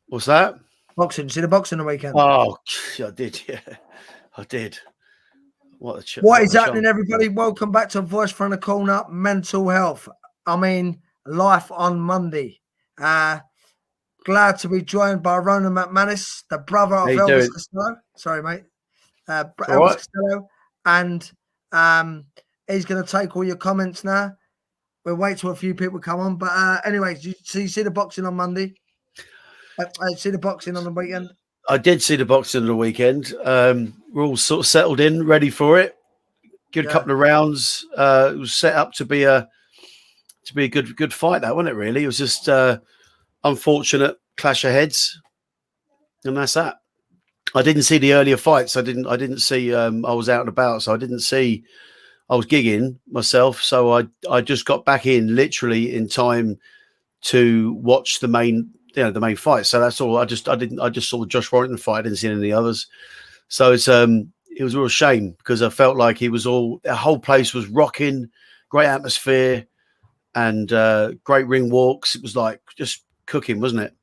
What's that? Boxing. See the boxing the weekend? Oh, I did. Yeah, I did. What is happening, everybody? Welcome back to Voice from the Corner. Mental health. I mean, life on Monday. Glad to be joined by Ronan Mcmanus, the brother of Elvis Costello. Sorry, mate. Elvis Costello. And he's going to take all your comments now. We'll wait till a few people come on. But anyways, you see the boxing on Monday? See the boxing on the weekend? I did see the boxing on the weekend. We're all sort of settled in, ready for it. Good couple of rounds. It was set up to be a good fight. That wasn't it? Really, it was just unfortunate clash of heads, and that's that. I didn't see the earlier fights. I didn't see. I was out and about, so I didn't see. I was gigging myself, so I just got back in literally in time to watch the main fight. So that's all. I just saw the Josh Warrington fight. I didn't see any of the others. So it was a real shame because I felt like the whole place was rocking, great atmosphere, and great ring walks. It was like just cooking, wasn't it?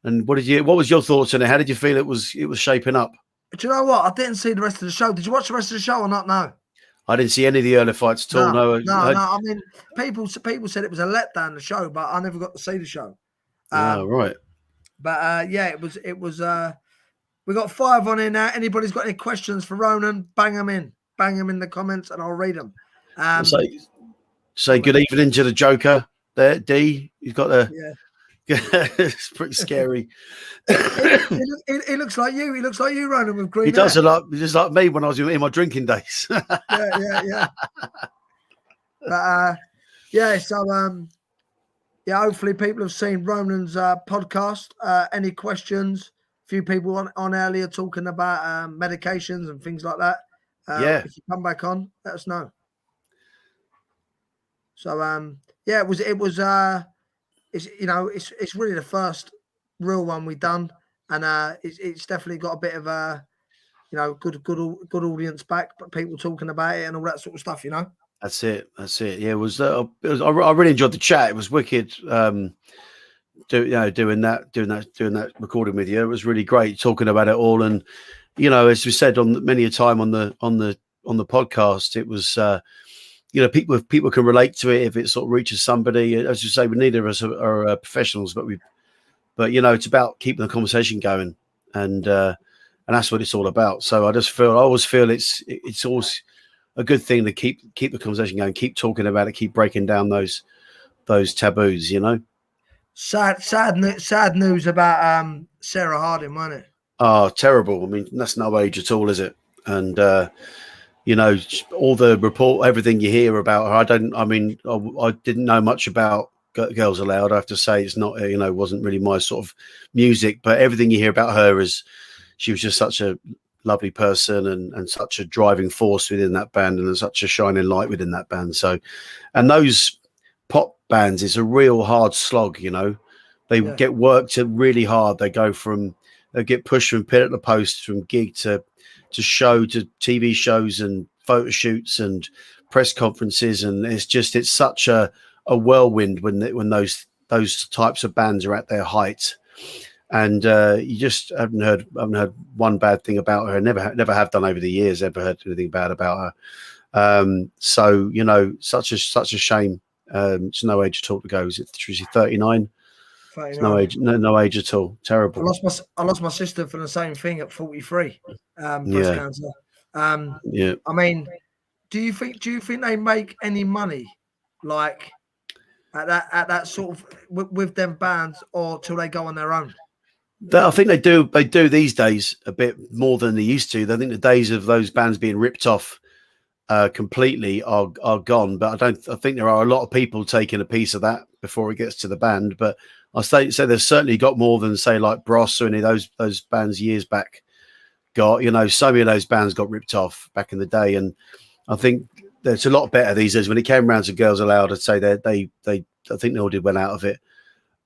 And what was your thoughts on it? How did you feel it was shaping up? Do you know what? I didn't see the rest of the show. Did you watch the rest of the show or not? No. I didn't see any of the early fights at all. No. I mean, people said it was a letdown, the show, but I never got to see the show. Right. But yeah, it was. We got 5 on here now. Anybody's got any questions for Ronan? Bang them in the comments, and I'll read them. Say good evening to the Joker there, D. He's got a. Yeah. It's pretty scary. He looks like you. He looks like you, Ronan, with green. He does a lot, just like me when I was in my drinking days. yeah. But yeah. So hopefully people have seen Ronan's podcast. Any questions? A few people on earlier talking about medications and things like that. If you come back on, let us know. So it was. It's really the first real one we've done, and it's definitely got a bit of a, good audience back, but people talking about it and all that sort of stuff. That's it. Yeah, it was. I really enjoyed the chat. It was wicked. Doing that recording with you. It was really great talking about it all, and as we said on many a time on the podcast, it was. People can relate to it if it sort of reaches somebody. As you say, neither of us are professionals, but it's about keeping the conversation going, and that's what it's all about. So I always feel it's always a good thing to keep the conversation going, keep talking about it, keep breaking down those taboos. Sad news about Sarah Harding, wasn't it? Oh, terrible. I mean, that's no age at all, is it? And all the report, everything you hear about her. I didn't know much about Girls Aloud. I have to say, it's not, wasn't really my sort of music, but everything you hear about her is she was just such a lovely person and such a driving force within that band and such a shining light within that band. So, and those pop bands, it's a real hard slog, they get worked really hard. They get pushed from pit at the post, from gig to show, to TV shows and photo shoots and press conferences, and it's such a whirlwind when those types of bands are at their height, and you just haven't heard one bad thing about her. Never have done over the years. Ever heard anything bad about her? So such a shame. It's no age at all to go. Is it 39? No age, no age at all. Terrible. I lost my sister for the same thing at 43. Breast cancer. I mean, do you think they make any money, like at that sort of with them bands, or till they go on their own? I think they do. They do these days a bit more than they used to. I think the days of those bands being ripped off completely are gone. But I think there are a lot of people taking a piece of that before it gets to the band. But I say they've certainly got more than, say, like Bros or any of those bands years back got. So many of those bands got ripped off back in the day, and I think there's a lot better these days. When it came around to Girls Aloud, I'd say I think they all did well out of it,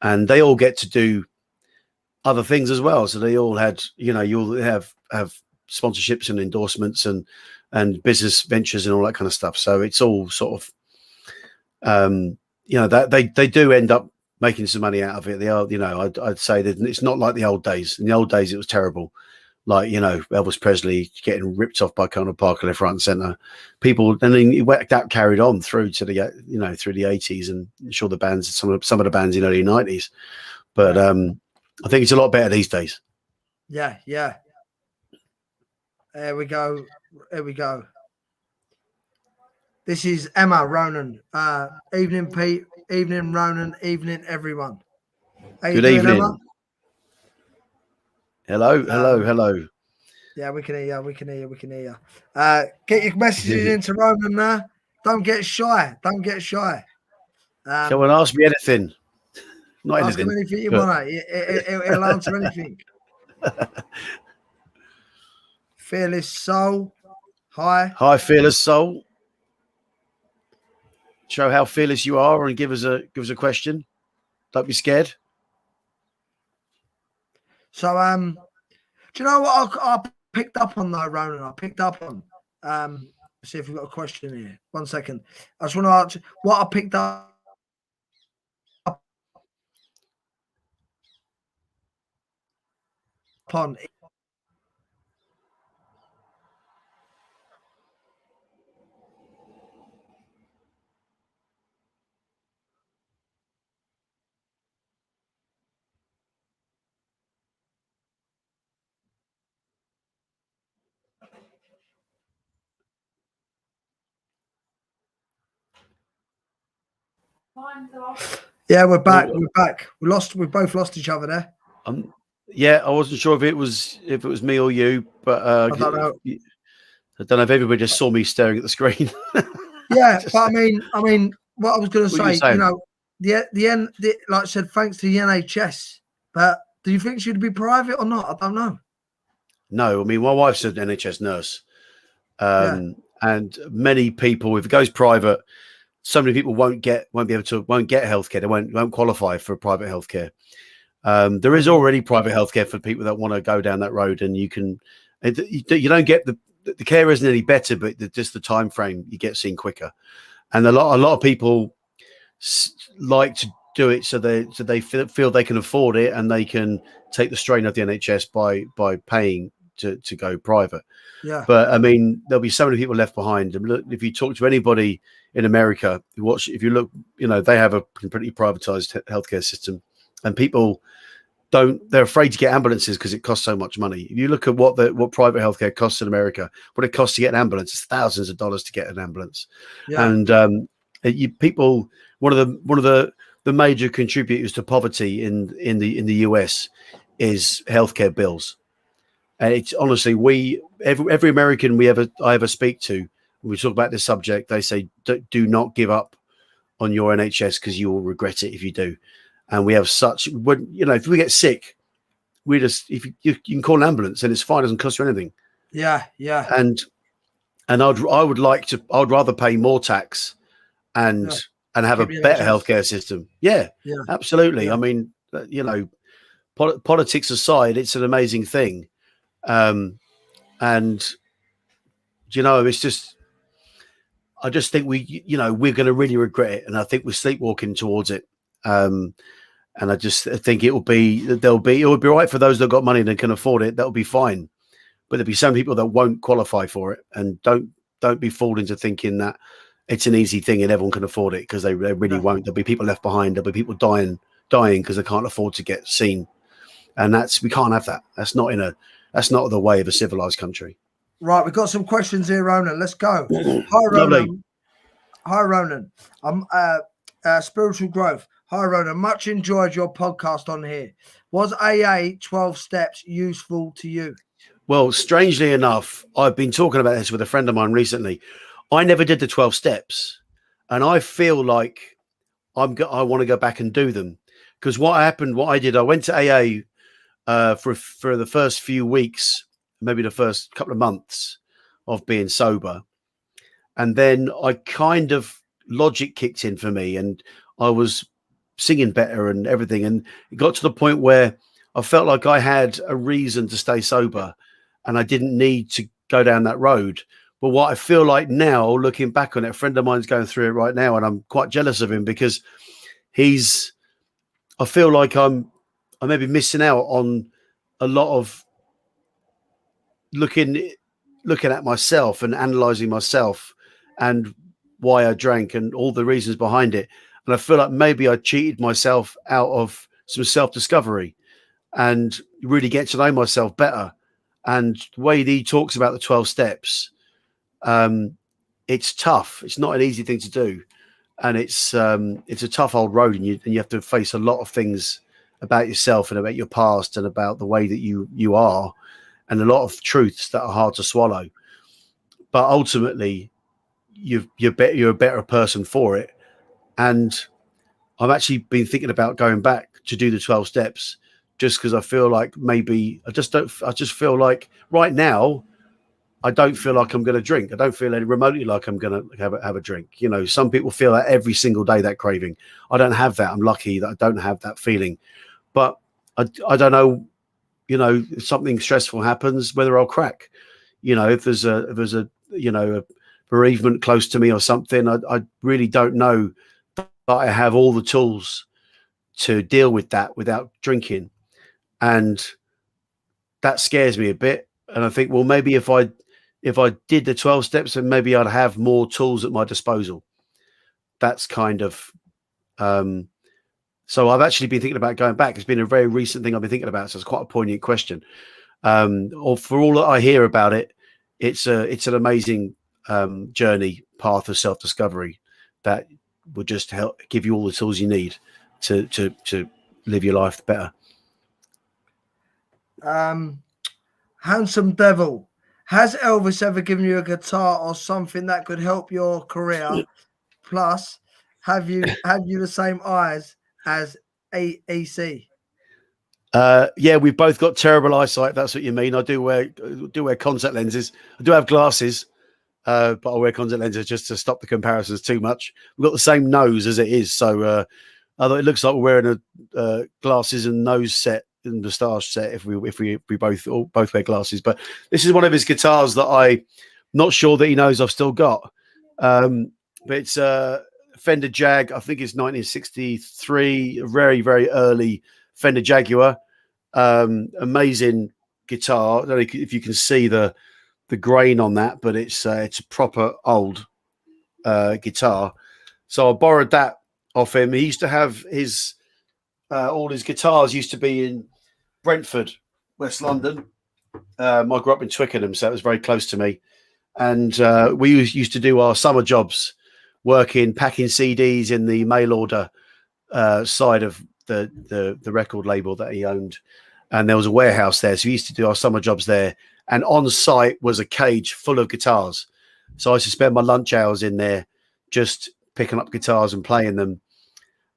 and they all get to do other things as well. So they all had, you all have sponsorships and endorsements and business ventures and all that kind of stuff. So it's all sort of, that they do end up making some money out of it. They are, you know, I'd say that it's not like the old days. In the old days, it was terrible. Like, you know, Elvis Presley getting ripped off by Conor Parker left, right, and centre. People, and then that carried on through to the, you know, through the 80s, and I'm sure the bands, some of the bands in the early 90s. But I think it's a lot better these days. Yeah, yeah. There we go. There we go. This is Emma Ronan. Evening, Pete. Evening, Ronan. Evening, everyone. How you doing, evening, Emma? Hello, hello. Yeah, we can hear you. We can hear you. We can hear you. Get your messages into Ronan now. Don't get shy. Don't get shy. Come and ask me anything. Not ask anything. Him anything you want. He'll answer anything. Fearless Soul. Hi. Hi, Fearless Soul. Show how fearless you are and give us a question. Don't be scared. So, do you know what I picked up on though, Ronan? I picked up on. Let's see if we've got a question here. 1 second. I just want to ask what I picked up on. Yeah, we're back. We're back. We both lost each other there. Yeah, I wasn't sure if it was me or you, but I don't know. I don't know if everybody just saw me staring at the screen. Yeah, but I mean, what I was going to say, you know, the end, like I said, thanks to the NHS. But do you think she'd be private or not? I don't know. No, I mean, my wife's an NHS nurse, and many people, if it goes private, so many people won't get healthcare. They won't qualify for private healthcare. There is already private healthcare for people that want to go down that road, and you don't get the care isn't any better, but just the time frame you get seen quicker. And a lot of people like to do it so they feel they can afford it, and they can take the strain of the NHS by paying to go private. Yeah. But I mean, there'll be so many people left behind. And look, if you talk to anybody in America, if you look, you know, they have a completely privatized healthcare system, and people they're afraid to get ambulances because it costs so much money. If you look at what private healthcare costs in America, what it costs to get an ambulance, it's thousands of dollars to get an ambulance. Yeah. And one of the major contributors to poverty in the US is healthcare bills. And it's honestly, every American I ever speak to, when we talk about this subject, they say, do not give up on your NHS because you will regret it if you do. And we have if we get sick, if you can call an ambulance and it's fine, it doesn't cost you anything. Yeah, yeah. And I'd rather pay more tax and have a better healthcare system. Yeah, absolutely. Yeah. I mean, you know, politics aside, it's an amazing thing. And you know, it's just, I just think we're going to really regret it, and I think we're sleepwalking towards it. And I just think it will be right for those that got money and can afford it. That'll be fine. But there'll be some people that won't qualify for it, and don't be fooled into thinking that it's an easy thing and everyone can afford it, because they really won't. There'll be people left behind. There'll be people dying because they can't afford to get seen, and we can't have that. That's not the way of a civilized country. Right, we've got some questions here, Ronan. Let's go. Hi, Ronan. Lovely. Hi, Ronan. I'm Spiritual Growth. Hi, Ronan. Much enjoyed your podcast on here. Was AA 12 steps useful to you? Well, strangely enough, I've been talking about this with a friend of mine recently. I never did the 12 steps, and I feel like I want to go back and do them, because what I did, I went to AA for the first few weeks, maybe the first couple of months of being sober. And then I kind of logic kicked in for me, and I was singing better and everything. And it got to the point where I felt like I had a reason to stay sober, and I didn't need to go down that road. But what I feel like now, looking back on it, a friend of mine's going through it right now, and I'm quite jealous of him, because he's I feel like I'm maybe missing out on a lot of looking at myself and analysing myself and why I drank and all the reasons behind it. And I feel like maybe I cheated myself out of some self-discovery and really get to know myself better. And the way that he talks about the 12 steps, it's tough. It's not an easy thing to do. And it's a tough old road, and you have to face a lot of things about yourself and about your past and about the way that you are, and a lot of truths that are hard to swallow. But ultimately, you're a better person for it. And I've actually been thinking about going back to do the 12 steps, just because I feel like maybe I just feel like right now I don't feel like I'm going to drink. I don't feel any remotely like I'm going to have a drink. You know, some people feel that every single day, that craving. I don't have that. I'm lucky that I don't have that feeling. But I don't know, you know, if something stressful happens, whether I'll crack. You know, if there's a you know, a bereavement close to me or something, I really don't know that I have all the tools to deal with that without drinking. And that scares me a bit. And I think, well, maybe if I did the 12 steps, then maybe I'd have more tools at my disposal. That's kind of, so I've actually been thinking about going back. It's been a very recent thing I've been thinking about. So it's quite a poignant question. Or for all that I hear about it, it's an amazing journey, path of self-discovery that will just help give you all the tools you need to live your life better. Handsome Devil, has Elvis ever given you a guitar or something that could help your career? Plus, have you the same eyes as EC? Yeah, we've both got terrible eyesight. That's what you mean. I do wear contact lenses. I do have glasses, but I wear contact lenses just to stop the comparisons too much. We've got the same nose as it is, so although it looks like we're wearing a glasses and nose set and moustache set if we both wear glasses. But this is one of his guitars that I'm not sure that he knows I've still got. But it's a Fender Jag. I think it's 1963, a very, very early Fender Jaguar. Amazing guitar. I don't know if you can see the grain on that, but it's a proper old guitar. So I borrowed that off him. He used to have his all his guitars used to be in Brentford, West London. I grew up in Twickenham, so it was very close to me. And we used to do our summer jobs, packing CDs in the mail order side of the record label that he owned. And there was a warehouse there. So we used to do our summer jobs there. And on site was a cage full of guitars. So I used to spend my lunch hours in there just picking up guitars and playing them.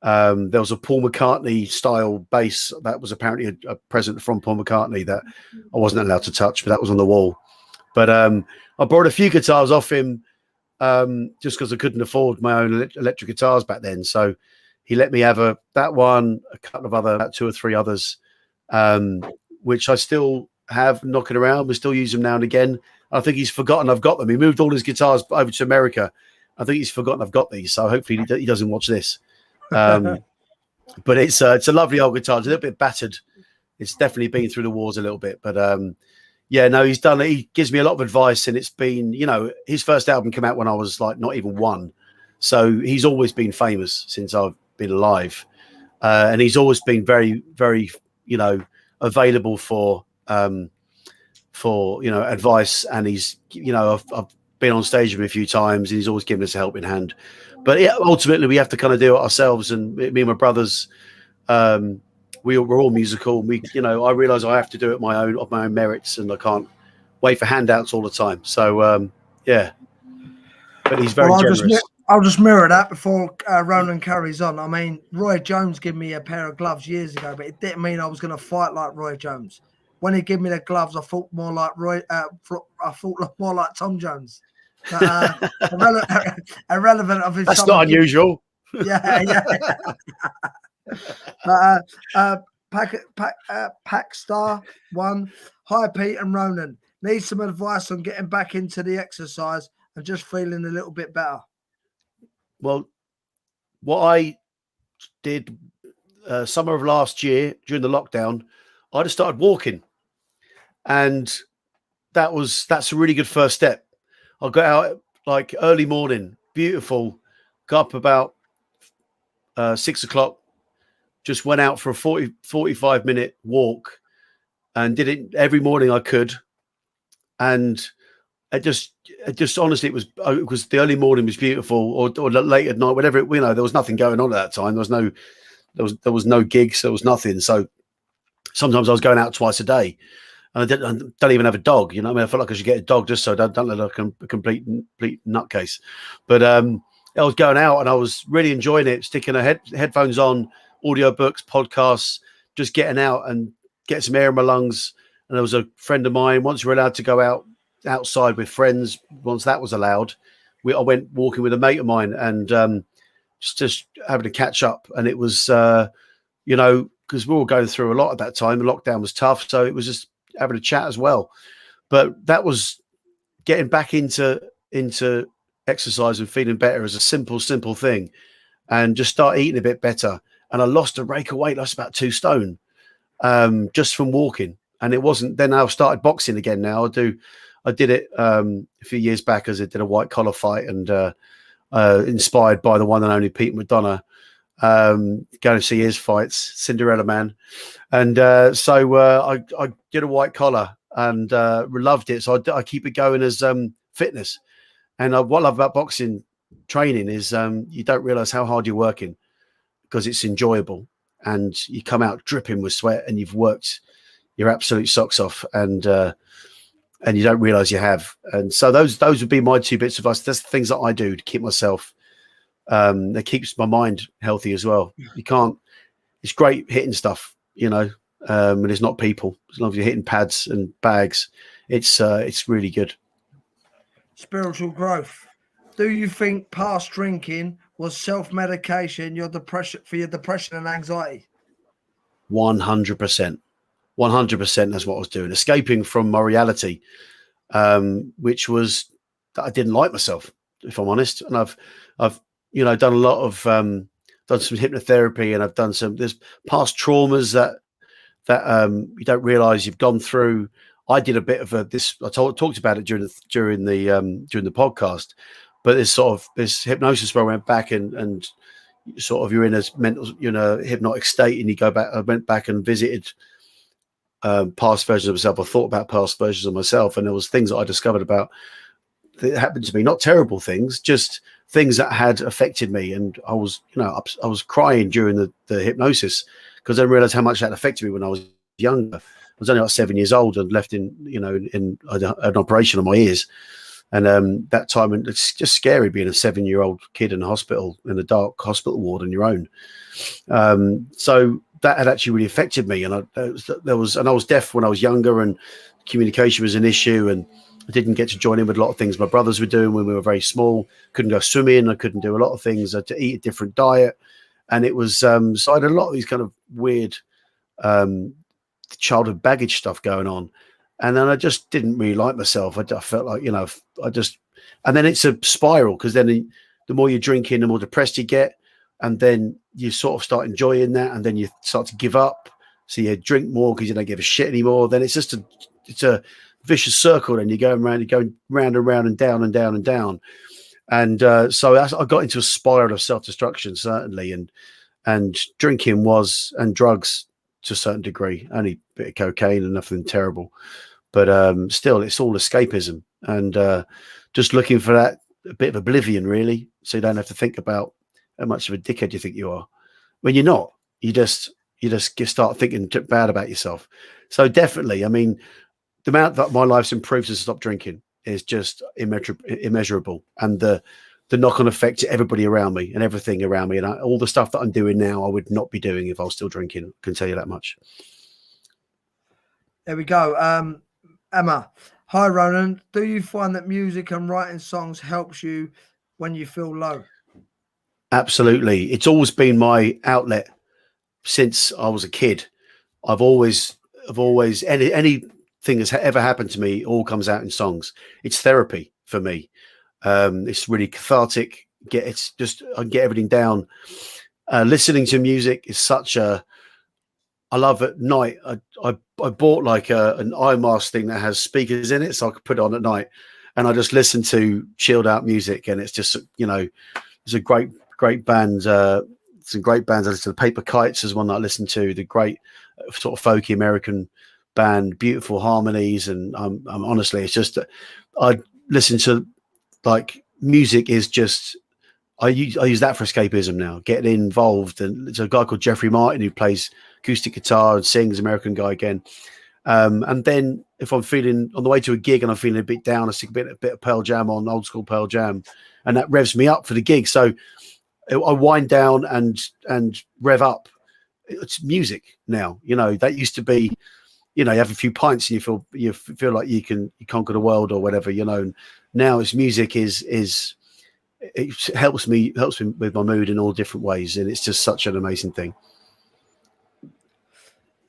There was a Paul McCartney style bass that was apparently a present from Paul McCartney that I wasn't allowed to touch, but that was on the wall. But I borrowed a few guitars off him just because I couldn't afford my own electric guitars back then. So he let me have that one, a couple of about 2 or 3 others, which I still have knocking around. We still use them now and again. I think he's forgotten I've got them. He moved all his guitars over to America. I think he's forgotten I've got these. So hopefully he doesn't watch this. But it's a lovely old guitar. It's a little bit battered. It's definitely been through the wars a little bit. But yeah, no, he's done it. He gives me a lot of advice. And it's been, you know, his first album came out when I was like not even 1. So he's always been famous since I've been alive. And he's always been very, very, you know, available for you know, advice. And he's, you know, I've been on stage with him a few times and he's always given us a helping hand. But yeah, ultimately we have to kind of do it ourselves. And me and my brothers, we're all musical. You know, I realize I have to do it of my own merits, and I can't wait for handouts all the time. So yeah, but he's very generous. I'll just mirror that before Ronan carries on. I mean, Roy Jones gave me a pair of gloves years ago, but it didn't mean I was going to fight like Roy Jones. When he gave me the gloves, I thought more like more like Tom Jones. Irrelevant of his. That's not unusual. Yeah. Packstar 1. Hi, Pete and Ronan. Need some advice on getting back into the exercise and just feeling a little bit better. Well, what I did summer of last year during the lockdown, I just started walking, and that's a really good first step. I got out like early morning, beautiful, got up about 6 o'clock, just went out for a 45-minute walk and did it every morning I could. And it just honestly, it was the early morning was beautiful, or late at night, whatever. There was nothing going on at that time. There was no gigs. There was nothing. So sometimes I was going out twice a day, and I don't even have a dog. I mean, I felt like I should get a dog just so I don't look like a complete nutcase. But I was going out and I was really enjoying it, sticking headphones on, audiobooks, podcasts, just getting out and get some air in my lungs. And there was a friend of mine, once we were allowed to go outside with friends, once that was allowed, I went walking with a mate of mine, and just having to catch up. And it was, because we were going through a lot at that time. The lockdown was tough. So it was just having a chat as well. But that was getting back into exercise and feeling better as a simple thing, and just start eating a bit better. And I lost a rake of weight, lost about 2 stone, just from walking. And it wasn't, then I started boxing again now. I did it a few years back as I did a white collar fight, and inspired by the one and only Pete McDonough, going to see his fights, Cinderella Man. And so I did a white collar and loved it. So I keep it going as fitness. And what I love about boxing training is you don't realize how hard you're working, because it's enjoyable, and you come out dripping with sweat, and you've worked your absolute socks off, and you don't realize you have. And so those would be my 2 bits of advice. That's the things that I do to keep myself, that keeps my mind healthy as well. It's great hitting stuff, and it's not people. As long as you're hitting pads and bags, it's really good. Spiritual growth. Do you think past drinking was self-medication, for your depression and anxiety? 100%. 100%. That's what I was doing. Escaping from my reality, which was that I didn't like myself, if I'm honest. And I've done a lot of, done some hypnotherapy, and I've done there's past traumas that you don't realize you've gone through. I did a bit of I talked about it during the podcast, but this hypnosis where I went back and sort of you're in a mental, hypnotic state, and you go back. I went back and visited past versions of myself. I thought about past versions of myself, and there was things that I discovered about that happened to me, not terrible things, just things that had affected me. And I was, I was crying during the hypnosis, because I realized how much that affected me when I was younger. I was only like 7 years old and left in an operation on my ears. And that time, and it's just scary being a 7-year-old kid in a hospital, in a dark hospital ward on your own. So that had actually really affected me. And I was deaf when I was younger, and communication was an issue, and I didn't get to join in with a lot of things my brothers were doing when we were very small. Couldn't go swimming. I couldn't do a lot of things. I had to eat a different diet. And it was, so I had a lot of these kind of weird childhood baggage stuff going on. And then I just didn't really like myself. I felt like, and then it's a spiral, because then the more you're drinking, the more depressed you get. And then you sort of start enjoying that, and then you start to give up. So you drink more because you don't give a shit anymore. Then it's just a vicious circle. Then you're going round and round and down and down and down. And so I got into a spiral of self-destruction, certainly. And drinking and drugs to a certain degree, only a bit of cocaine and nothing terrible. But still, it's all escapism, and just looking for that a bit of oblivion, really, so you don't have to think about how much of a dickhead you think you are. When you're not, you just start thinking bad about yourself. So definitely, I mean, the amount that my life's improved since I stopped drinking is just immeasurable, and the knock-on effect to everybody around me and everything around me, and all the stuff that I'm doing now, I would not be doing if I was still drinking. I can tell you that much. There we go. Emma, hi Ronan. Do you find that music and writing songs helps you when you feel low? Absolutely. It's always been my outlet since I was a kid. I've always anything that's ever happened to me all comes out in songs. It's therapy for me. It's really cathartic. I can get everything down. Listening to music is such a. I love at night. I bought like an iMask thing that has speakers in it, so I could put it on at night, and I just listen to chilled out music, and it's just there's a great band. Some great bands. I listen to. The Paper Kites is one that I listen to. The great sort of folky American band, beautiful harmonies, and honestly, it's just I listen to like music is just. I use that for escapism now, getting involved. And there's a guy called Jeffrey Martin who plays acoustic guitar and sings, American guy again. And then if I'm feeling on the way to a gig and I'm feeling a bit down, I stick a bit of Pearl Jam on, old school Pearl Jam, and that revs me up for the gig. So I wind down and rev up. It's music now. That used to be, you have a few pints and you feel like you conquer the world or whatever. And now it's music is. It helps me with my mood in all different ways, and it's just such an amazing thing.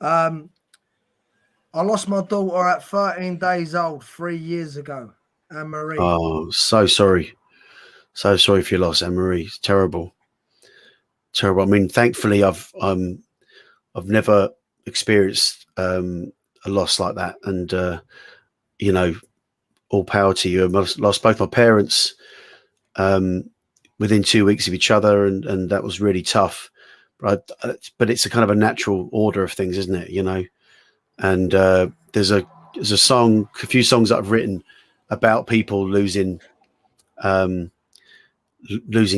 I lost my daughter at 13 days old 3 years ago, Anne-Marie. Oh, so sorry for your loss, Anne-Marie. It's terrible. I mean, thankfully I've never experienced a loss like that, and all power to you. I lost both my parents within 2 weeks of each other, and that was really tough. But it's a kind of a natural order of things, isn't it? And there's a few songs that I've written about people losing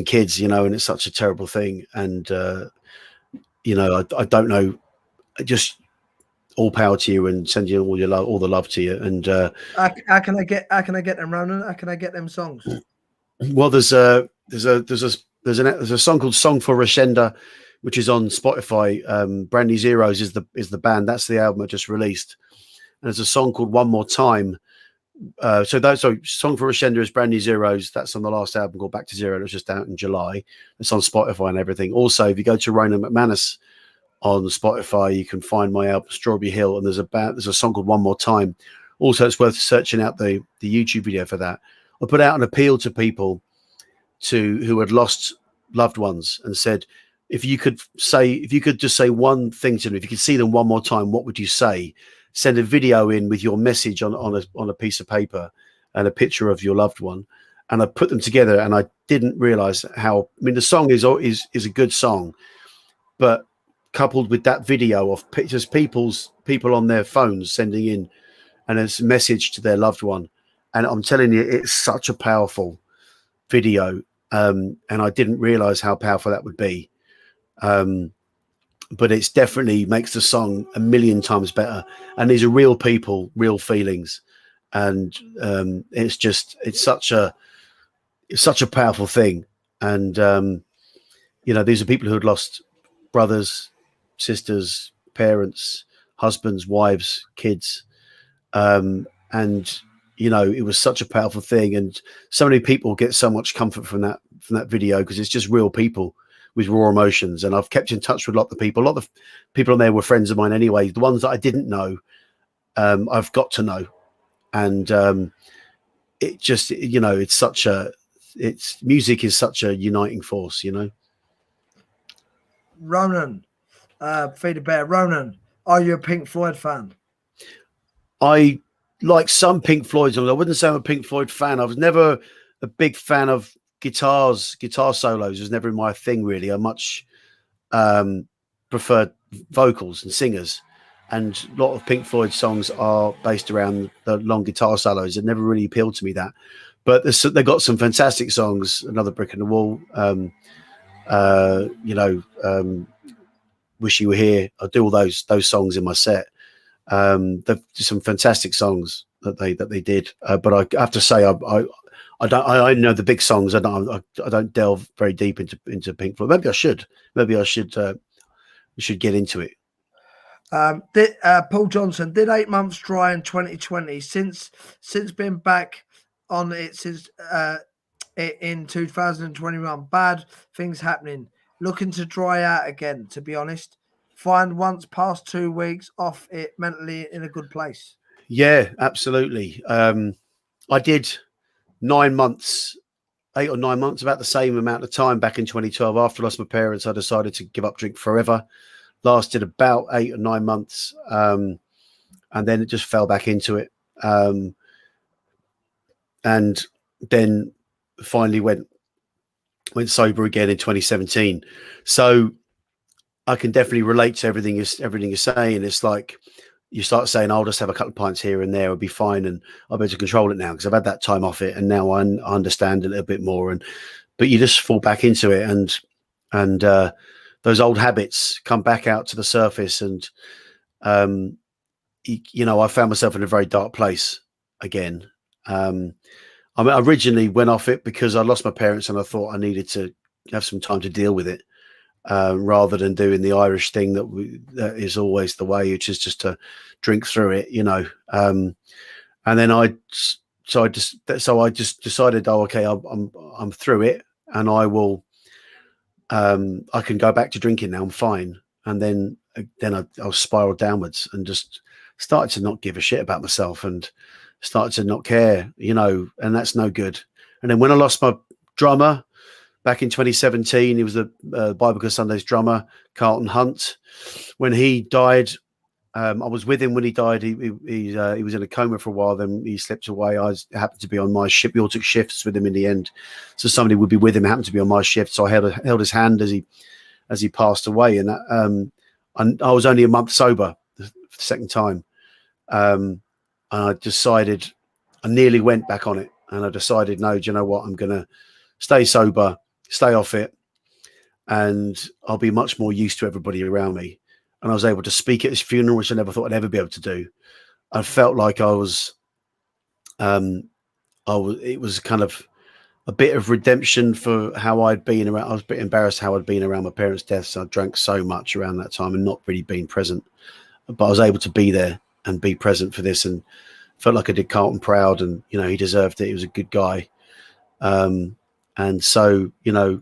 kids, and it's such a terrible thing. And I don't know, just all power to you, and send you all the love to you. And how can I get them, Ronan? How can I get them songs? Well, there's a song called "Song for Rashenda," which is on Spotify. Brand New Zeros is the band. That's the album I just released. And there's a song called "One More Time." Song for Rashenda is Brand New Zeros. That's on the last album called Back to Zero. It was just out in July. It's on Spotify and everything. Also, if you go to Ronan Mcmanus on Spotify, you can find my album Strawberry Hill, and there's a song called "One More Time." Also, it's worth searching out the YouTube video for that. I put out an appeal to people who had lost loved ones, and said, if you could just say one thing to them, if you could see them one more time, what would you say? Send a video in with your message on a piece of paper and a picture of your loved one. And I put them together, and I didn't realize how. I mean, the song is a good song, but coupled with that video of pictures, people on their phones sending in, and it's a message to their loved one. And I'm telling you, it's such a powerful video. And I didn't realize how powerful that would be. But it's definitely makes the song a million times better. And these are real people, real feelings. And it's such a powerful thing. And, these are people who had lost brothers, sisters, parents, husbands, wives, kids. It was such a powerful thing, and so many people get so much comfort from that video, because it's just real people with raw emotions. And I've kept in touch with a lot of people. A lot of people on there were friends of mine anyway. The ones that I didn't know, I've got to know, and it just music is such a uniting force. Ronan, Feed a Bear. Ronan, are you a Pink Floyd fan? I like some Pink Floyd songs. I wouldn't say I'm a Pink Floyd fan. I was never a big fan of guitar solos. It was never my thing, really. I much preferred vocals and singers. And a lot of Pink Floyd songs are based around the long guitar solos. It never really appealed to me, that. But they've got some fantastic songs. Another Brick in the Wall. Wish You Were Here. I do all those songs in my set. There's some fantastic songs that they did, but I have to say I know the big songs. I don't delve very deep into Pink Floyd. Maybe I should get into it. Paul Johnson did 8 months dry in 2020. Since been back on it since in 2021. Bad things happening. Looking to dry out again, to be honest. Find once past 2 weeks off it mentally in a good place. Yeah, absolutely. I did 9 months 8 or 9 months, about the same amount of time back in 2012. After I lost my parents, I decided to give up drink forever. Lasted about 8 or 9 months, and then it just fell back into it. And then finally went sober again in 2017. So I can definitely relate to everything you're saying. It's like you start saying, I'll just have a couple of pints here and there, I'll be fine, and I'll be able to control it now because I've had that time off it, and now I understand a little bit more. But you just fall back into it, and those old habits come back out to the surface, and I found myself in a very dark place again. I mean, I originally went off it because I lost my parents, and I thought I needed to have some time to deal with it. Rather than doing the Irish thing that is always the way, which is just to drink through it, and then I just decided, oh, okay, I'm through it, and I can go back to drinking now. I'm fine. And then I spiraled downwards and just started to not give a shit about myself and started to not care, and that's no good. And then when I lost my drummer, back in 2017, he was the Bible Sundays drummer, Carlton Hunt. When he died, I was with him when he died. He was in a coma for a while. Then he slipped away. I happened to be on my ship. We all took shifts with him in the end, so somebody would be with him. Happened to be on my shift, so I held his hand as he passed away. And I was only a month sober the second time, and I decided, I nearly went back on it, and I decided, no, do you know what? I'm gonna stay sober, stay off it, and I'll be much more used to everybody around me. And I was able to speak at his funeral, which I never thought I'd ever be able to do. I felt like it was kind of a bit of redemption for how I'd been around. I was a bit embarrassed how I'd been around my parents' deaths. I drank so much around that time and not really being present, but I was able to be there and be present for this, and felt like I did Carlton proud, and, he deserved it. He was a good guy. And so, but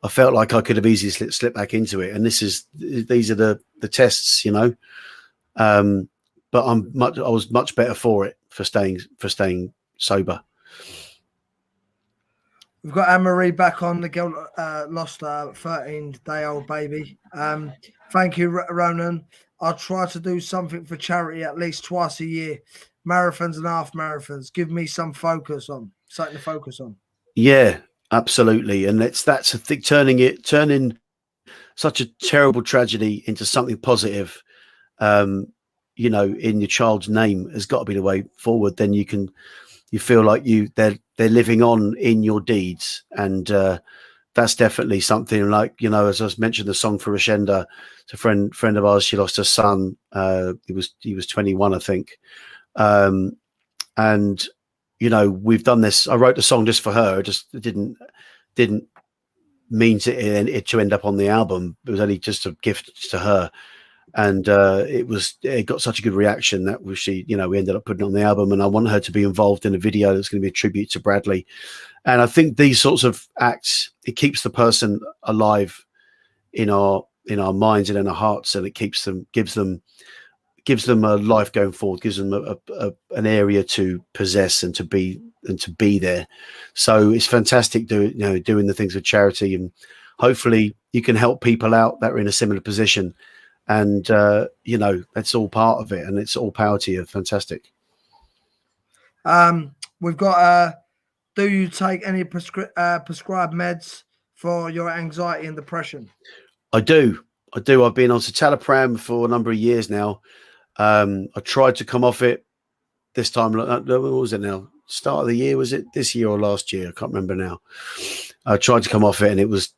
I felt like I could have easily slipped back into it. And these are the tests, but I was much better for it, for staying sober. We've got Anne-Marie back on. The girl lost a 13-day-old baby. Thank you, Ronan. I'll try to do something for charity at least twice a year. Marathons and half marathons. Give me something to focus on. Yeah, absolutely. And that's a thing, turning such a terrible tragedy into something positive, in your child's name has got to be the way forward. Then you feel like they're living on in your deeds. And that's definitely something, like, as I mentioned, the song for Rashenda, it's a friend of ours. She lost her son. He was 21, I think. And we've done this. I wrote the song just for her. It just didn't mean to end up on the album. It was only just a gift to her, and it got such a good reaction that we ended up putting it on the album. And I want her to be involved in a video that's going to be a tribute to Bradley. And I think these sorts of acts, it keeps the person alive in our minds and in our hearts, and it gives them a life going forward, gives them an area to possess and to be there. So it's fantastic doing the things with charity, and hopefully you can help people out that are in a similar position. And that's all part of it, and it's all power to you. Fantastic. We've got do you take any prescribed meds for your anxiety and depression? I do. I've been on citalopram for a number of years now. I tried to come off it this time. What was it now? Start of the year? Was it this year or last year? I can't remember now. I tried to come off it, and it was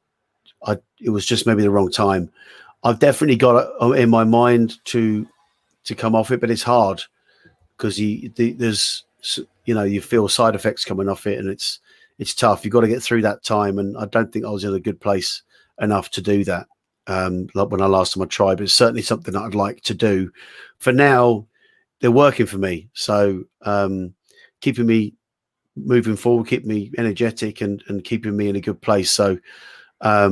just maybe the wrong time. I've definitely got it in my mind to come off it, but it's hard because you feel side effects coming off it, and it's tough. You've got to get through that time, and I don't think I was in a good place enough to do that. Like when I last time I tried, but it's certainly something that I'd like to do. For now, they're working for me, so keeping me moving forward, keeping me energetic, and keeping me in a good place. So I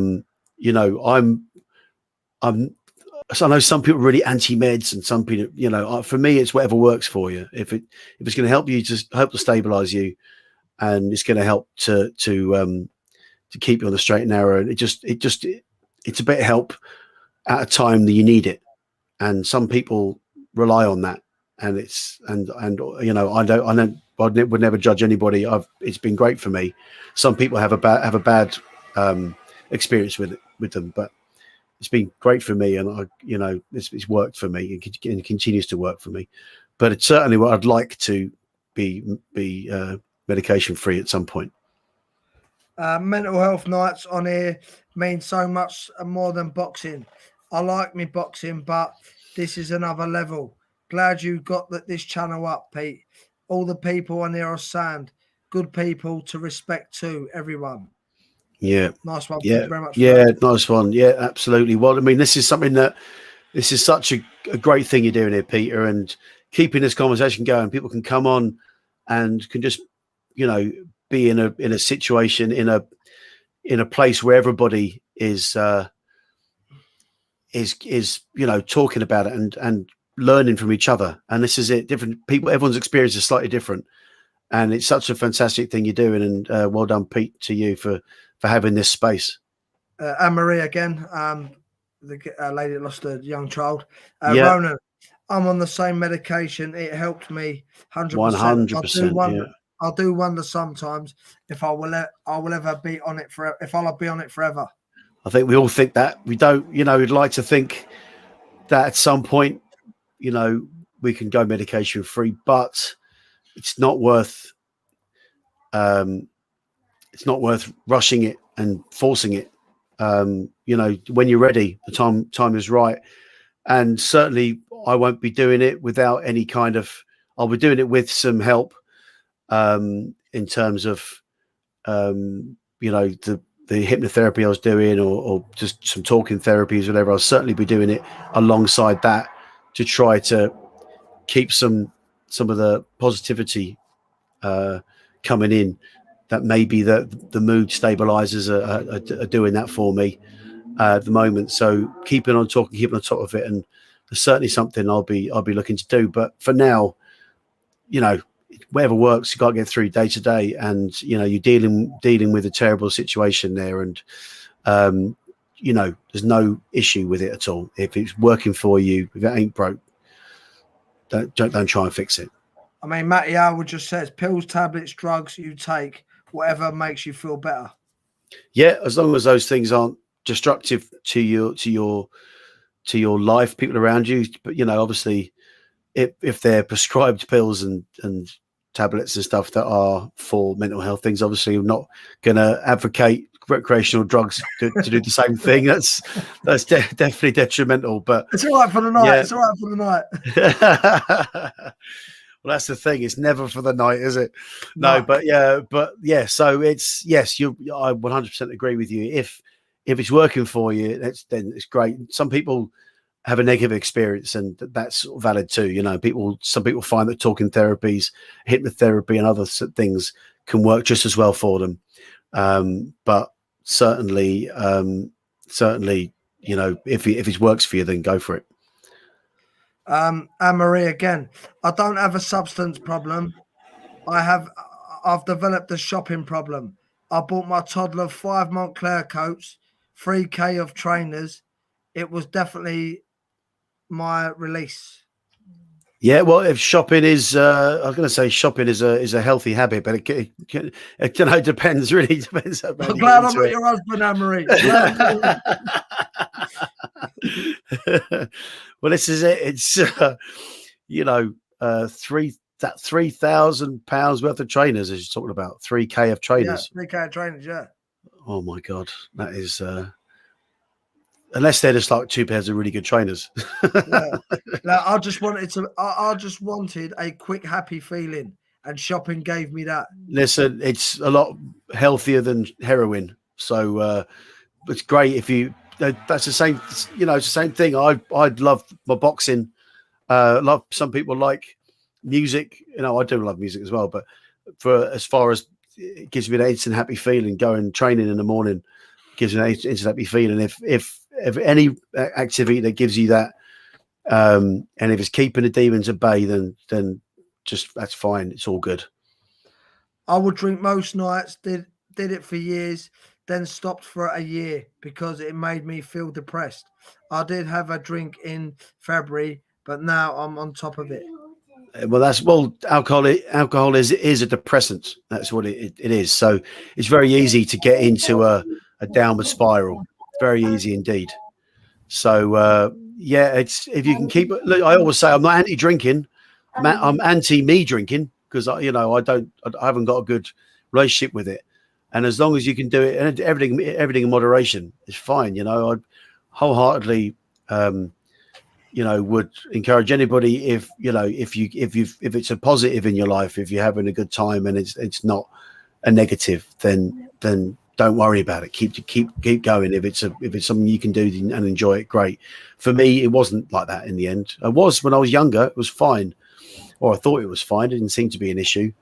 know some people are really anti-meds, and some people, for me, it's whatever works for you. If it's going to help you, just help to stabilize you, and it's going to help to keep you on the straight and narrow. And it's a bit of help at a time that you need it, and some people rely on that. And I would never judge anybody. It's been great for me. Some people have a bad experience with them, but it's been great for me, and it's worked for me and continues to work for me. But it's certainly what I'd like to be medication free at some point. Mental health nights on here mean so much more than boxing. I like me boxing, but this is another level. Glad you got this channel up, Pete. All the people on here are sound, good people to respect too, everyone. Yeah. Nice one. Yeah. Thank you very much. Yeah. Nice one. Yeah, absolutely. Well, I mean, this is such a great thing you're doing here, Peter, and keeping this conversation going. People can come on and can just, be in a situation, in a place where everybody is talking about it and learning from each other. And this is it. Different people, everyone's experience is slightly different, and it's such a fantastic thing you're doing. And well done, Pete, to you for having this space. Anne-Marie again, the lady that lost a young child. Yeah. Ronan, I'm on the same medication. It helped me 100%. 100%. I do wonder sometimes if I will ever be on it forever. If I'll be on it forever. I think we all think that. We don't. We'd like to think that at some point, we can go medication free, but it's not worth. It's not worth rushing it and forcing it. When you're ready, the time is right. And certainly I won't be doing it without any kind of, I'll be doing it with some help in terms of, the hypnotherapy I was doing or just some talking therapies, whatever. I'll certainly be doing it alongside that to try to keep some of the positivity coming in. That maybe the mood stabilizers are doing that for me at the moment. So keeping on top of it, and there's certainly something I'll be looking to do. But for now, whatever works, you got to get through day to day, and you're dealing with a terrible situation there, and there's no issue with it at all. If it's working for you, if it ain't broke, don't try and fix it. I mean, Matty Howard just says pills, tablets, drugs you take, whatever makes you feel better. Yeah, as long as those things aren't destructive to your life, people around you. But obviously, if they're prescribed pills and tablets and stuff that are for mental health things, obviously I'm not going to advocate recreational drugs to do the same thing. That's definitely detrimental. But it's all right for the night. Yeah. It's all right for the night. Well, that's the thing. It's never for the night, is it? No, but yeah. So it's yes. I 100% agree with you. If it's working for you, then it's great. Some people have a negative experience, and that's valid too. Some people find that talking therapies, hypnotherapy, and other things can work just as well for them. But certainly, if it works for you, then go for it. Anne-Marie again. I don't have a substance problem. I've developed a shopping problem. I bought my toddler 5 Montclair coats, 3K of trainers. It was definitely my release. Yeah, well, if shopping is, I was going to say shopping is a healthy habit, but it depends. Really depends. I'm glad I'm not your husband, Anne-Marie. Well, this is it. It's £3,000 worth of trainers, as you're talking about. 3K of trainers. Yeah, 3K of trainers. Yeah. Oh my God, that is. Unless they're just like 2 pairs of really good trainers. Yeah. I just wanted a quick, happy feeling, and shopping gave me that. Listen, it's a lot healthier than heroin, so it's great if you. That's the same. It's the same thing. I'd love my boxing. Love some people like music. I do love music as well, but for as far as it gives me an instant happy feeling, going training in the morning gives me an instant happy feeling. If any activity that gives you that, and if it's keeping the demons at bay, then just that's fine. It's all good. I would drink most nights. Did it for years, then stopped for a year because it made me feel depressed. I did have a drink in February, but now I'm on top of it. Well, alcohol is a depressant. That's what it is. So it's very easy to get into a downward spiral. Very easy indeed. So yeah, it's if you can keep it. Look, I always say I'm not anti-drinking. I'm anti-me drinking because I haven't got a good relationship with it. And as long as you can do it, and everything in moderation is fine. I wholeheartedly, would encourage anybody if it's a positive in your life, if you're having a good time and it's not a negative, then don't worry about it. Keep going. If it's something you can do and enjoy it, great. For me, it wasn't like that in the end. It was when I was younger. It was fine, or I thought it was fine. It didn't seem to be an issue.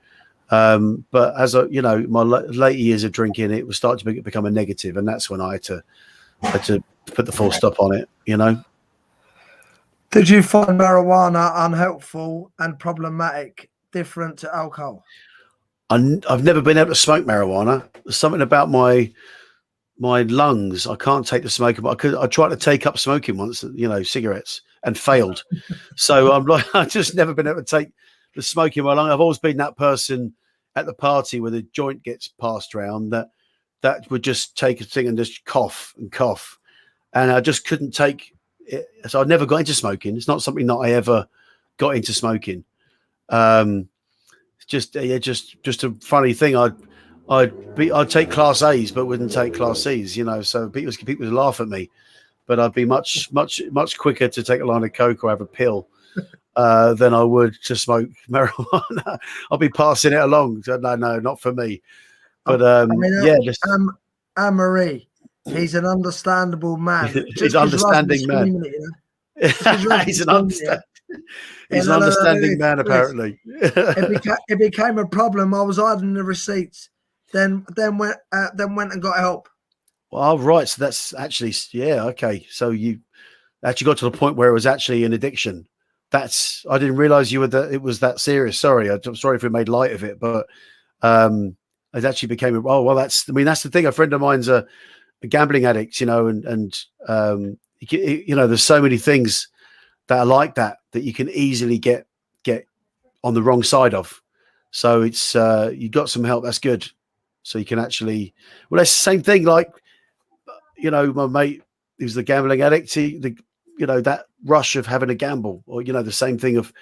But as my later years of drinking, it was starting to become a negative, and that's when I had to put the full stop on it. Did you find marijuana unhelpful and problematic, different to alcohol? I've never been able to smoke marijuana. There's something about my lungs. I can't take the smoke. But I tried to take up smoking once, cigarettes, and failed. So I'm like, I've just never been able to take the smoke in my lung. I've always been that person at the party where the joint gets passed around that would just take a thing and just cough and cough. And I just couldn't take it. So I never got into smoking. It's not something that I ever got into smoking. Just a funny thing. I'd take class A's, but wouldn't take class C's. So people would laugh at me, but I'd be much quicker to take a line of coke or have a pill than I would to smoke marijuana. I'll be passing it along. So no, not for me. But Anne-Marie, he's an understandable man. He's an understanding man. He's an understanding man, apparently. It became a problem. I was hiding the receipts. Then went and got help. Well, right. So that's actually, yeah, okay. So you actually got to the point where it was actually an addiction. I didn't realize it was that serious. Sorry. I'm sorry if we made light of it, but it actually became that's the thing. A friend of mine's a gambling addict, and there's so many things that are like that you can easily get on the wrong side of. So it's you got some help. That's good. So you can actually, that's the same thing. Like, my mate, he was the gambling addict. That rush of having a gamble, or, the same thing of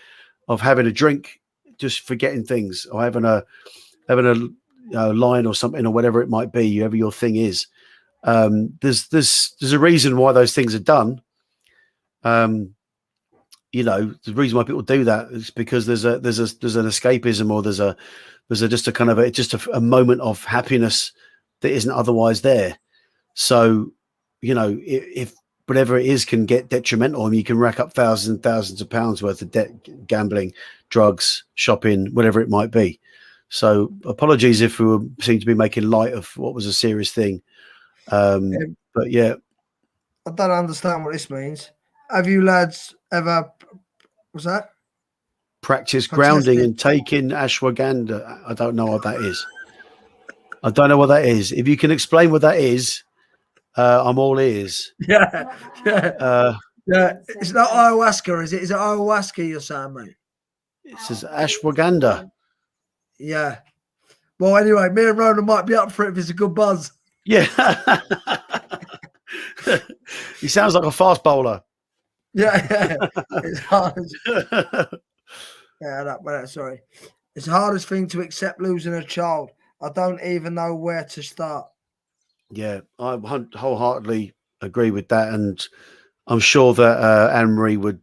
having a drink, just forgetting things, or having a line or something, or whatever it might be, whatever your thing is. There's a reason why those things are done. The reason why people do that is because there's an escapism, or there's just a kind of a moment of happiness that isn't otherwise there. So, if whatever it is can get detrimental, and you can rack up thousands and thousands of pounds worth of debt, gambling, drugs, shopping, whatever it might be. So apologies if we seem to be making light of what was a serious thing. But yeah. I don't understand what this means. Have you lads ever, what's that? Practice grounding and taking ashwagandha. I don't know what that is. I don't know what that is. If you can explain what that is, I'm all ears. Yeah. It's not ayahuasca, is it? Is it ayahuasca you're saying, mate? It says ashwagandha. Yeah. Well, anyway, me and Ronan might be up for it if it's a good buzz. Yeah. He sounds like a fast bowler. Yeah. It's hard. Sorry. It's the hardest thing to accept, losing a child. I don't even know where to start. Yeah, I wholeheartedly agree with that, and I'm sure that Anne-Marie would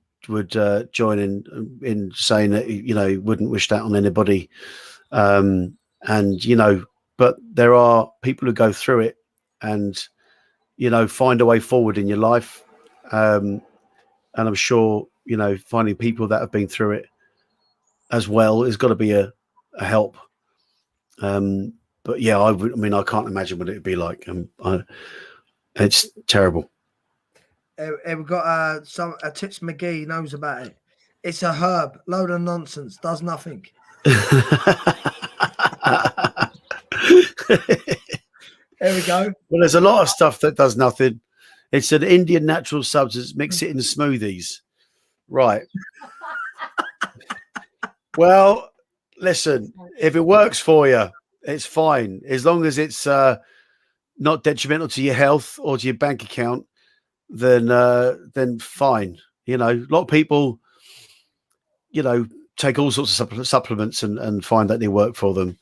join in saying that wouldn't wish that on anybody, and but there are people who go through it and find a way forward in your life, and I'm sure finding people that have been through it as well has got to be a help. But yeah, I can't imagine what it would be like. It's terrible. We've got a Tits McGee knows about it. It's a herb, load of nonsense, does nothing. There we go. Well, there's a lot of stuff that does nothing. It's an Indian natural substance. Mix it in smoothies. Right. Well, listen, if it works for you, it's fine. As long as it's not detrimental to your health or to your bank account, then fine. You know, a lot of people, you know, take all sorts of supplements and find that they work for them.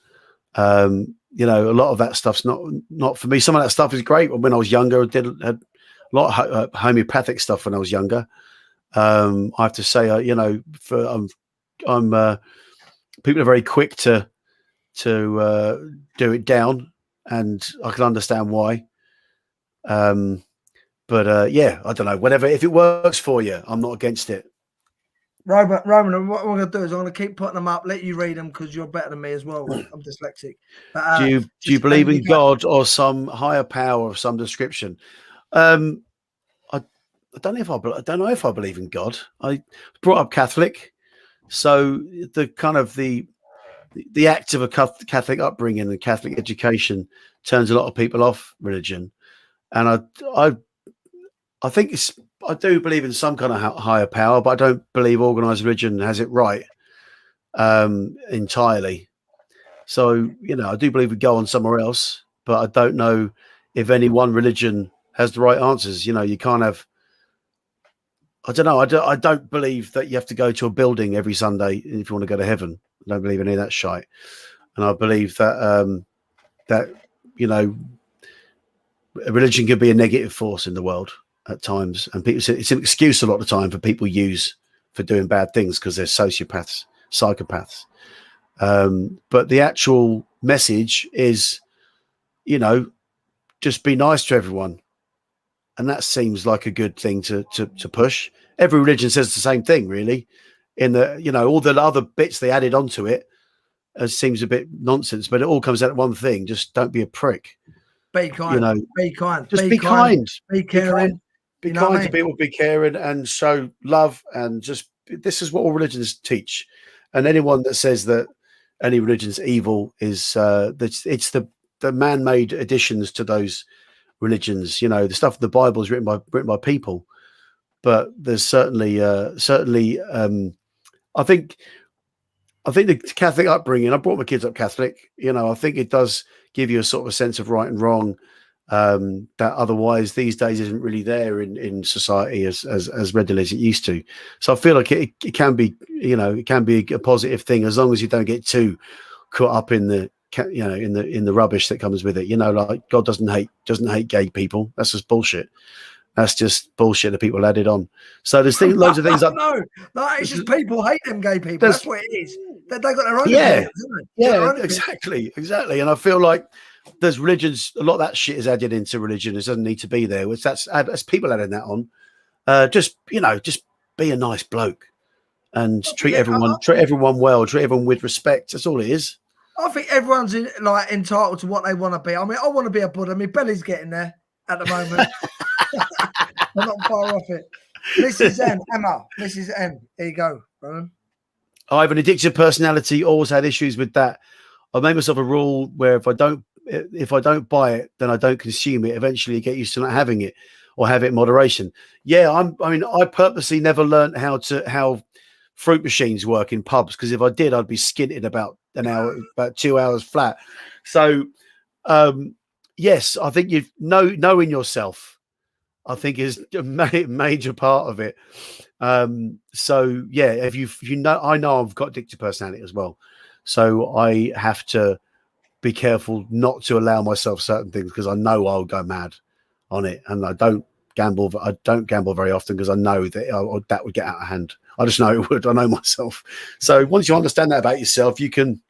You know, a lot of that stuff's not for me. Some of that stuff is great. When I was younger, I had a lot of homeopathic stuff when I was younger. I have to say, you know, I'm people are very quick to do it down, and I can understand why. But yeah, I don't know. Whatever, if it works for you, I'm not against it. Roman, what we're going to do is I'm going to keep putting them up, let you read them because you're better than me as well. I'm dyslexic. But, do you believe in God or some higher power of some description? I don't know if I believe in God. I brought up Catholic, so the kind of the act of a Catholic upbringing and Catholic education turns a lot of people off religion, and I think I do believe in some kind of higher power, but I don't believe organized religion has it right entirely. So, you know, I do believe we go on somewhere else, but I don't know if any one religion has the right answers. You know, you can't have, I don't know. I don't believe that you have to go to a building every Sunday if you want to go to heaven. I don't believe any of that shite. And I believe that, that, you know, religion can be a negative force in the world at times, and people, it's an excuse a lot of the time for people use for doing bad things because they're sociopaths, psychopaths. But the actual message is, you know, just be nice to everyone, and that seems like a good thing to push. Every religion says the same thing, really. In the, you know, all the other bits they added onto it seems a bit nonsense, but it all comes out of one thing: just don't be a prick. Be kind. You know, be kind. Just be kind. Be caring. Be kind to people, be caring, and show love. And just, this is what all religions teach. And anyone that says that any religion's evil is it's the man-made additions to those religions. You know, the stuff in the Bible is written by people, but there's certainly I think the Catholic upbringing, I brought my kids up Catholic, you know, I think it does give you a sort of a sense of right and wrong that otherwise these days isn't really there in society as readily as it used to. So I feel like it can be, you know, it can be a positive thing as long as you don't get too caught up in the, you know, in the rubbish that comes with it. You know, like God doesn't hate gay people. That's just bullshit. That's just bullshit that people added on. So there's loads of things. No, it's just people hate them gay people. That's what it is. They got their own opinions, haven't they? Exactly. And I feel like there's religions, a lot of that shit is added into religion. It doesn't need to be there. That's people adding that on. Just, you know, just be a nice bloke and treat everyone well, treat everyone with respect. That's all it is. I think everyone's entitled to what they want to be. I mean, I want to be a Buddha. My belly's getting there at the moment. I'm not far off it. Mrs. M, Emma, Mrs. M. There you go, Ronan. I have an addictive personality. Always had issues with that. I made myself a rule where if I don't buy it, then I don't consume it. Eventually, you get used to not having it or have it in moderation. Yeah, I purposely never learned how fruit machines work in pubs, because if I did, I'd be skint in about an hour, about 2 hours flat. So, yes, I think knowing yourself, I think, is a major part of it. So yeah, if you know, I know I've got addictive personality as well, so I have to be careful not to allow myself certain things because I know I'll go mad on it, and I don't gamble very often because I know that that would get out of hand. I just know it would. I know myself. So once you understand that about yourself, you can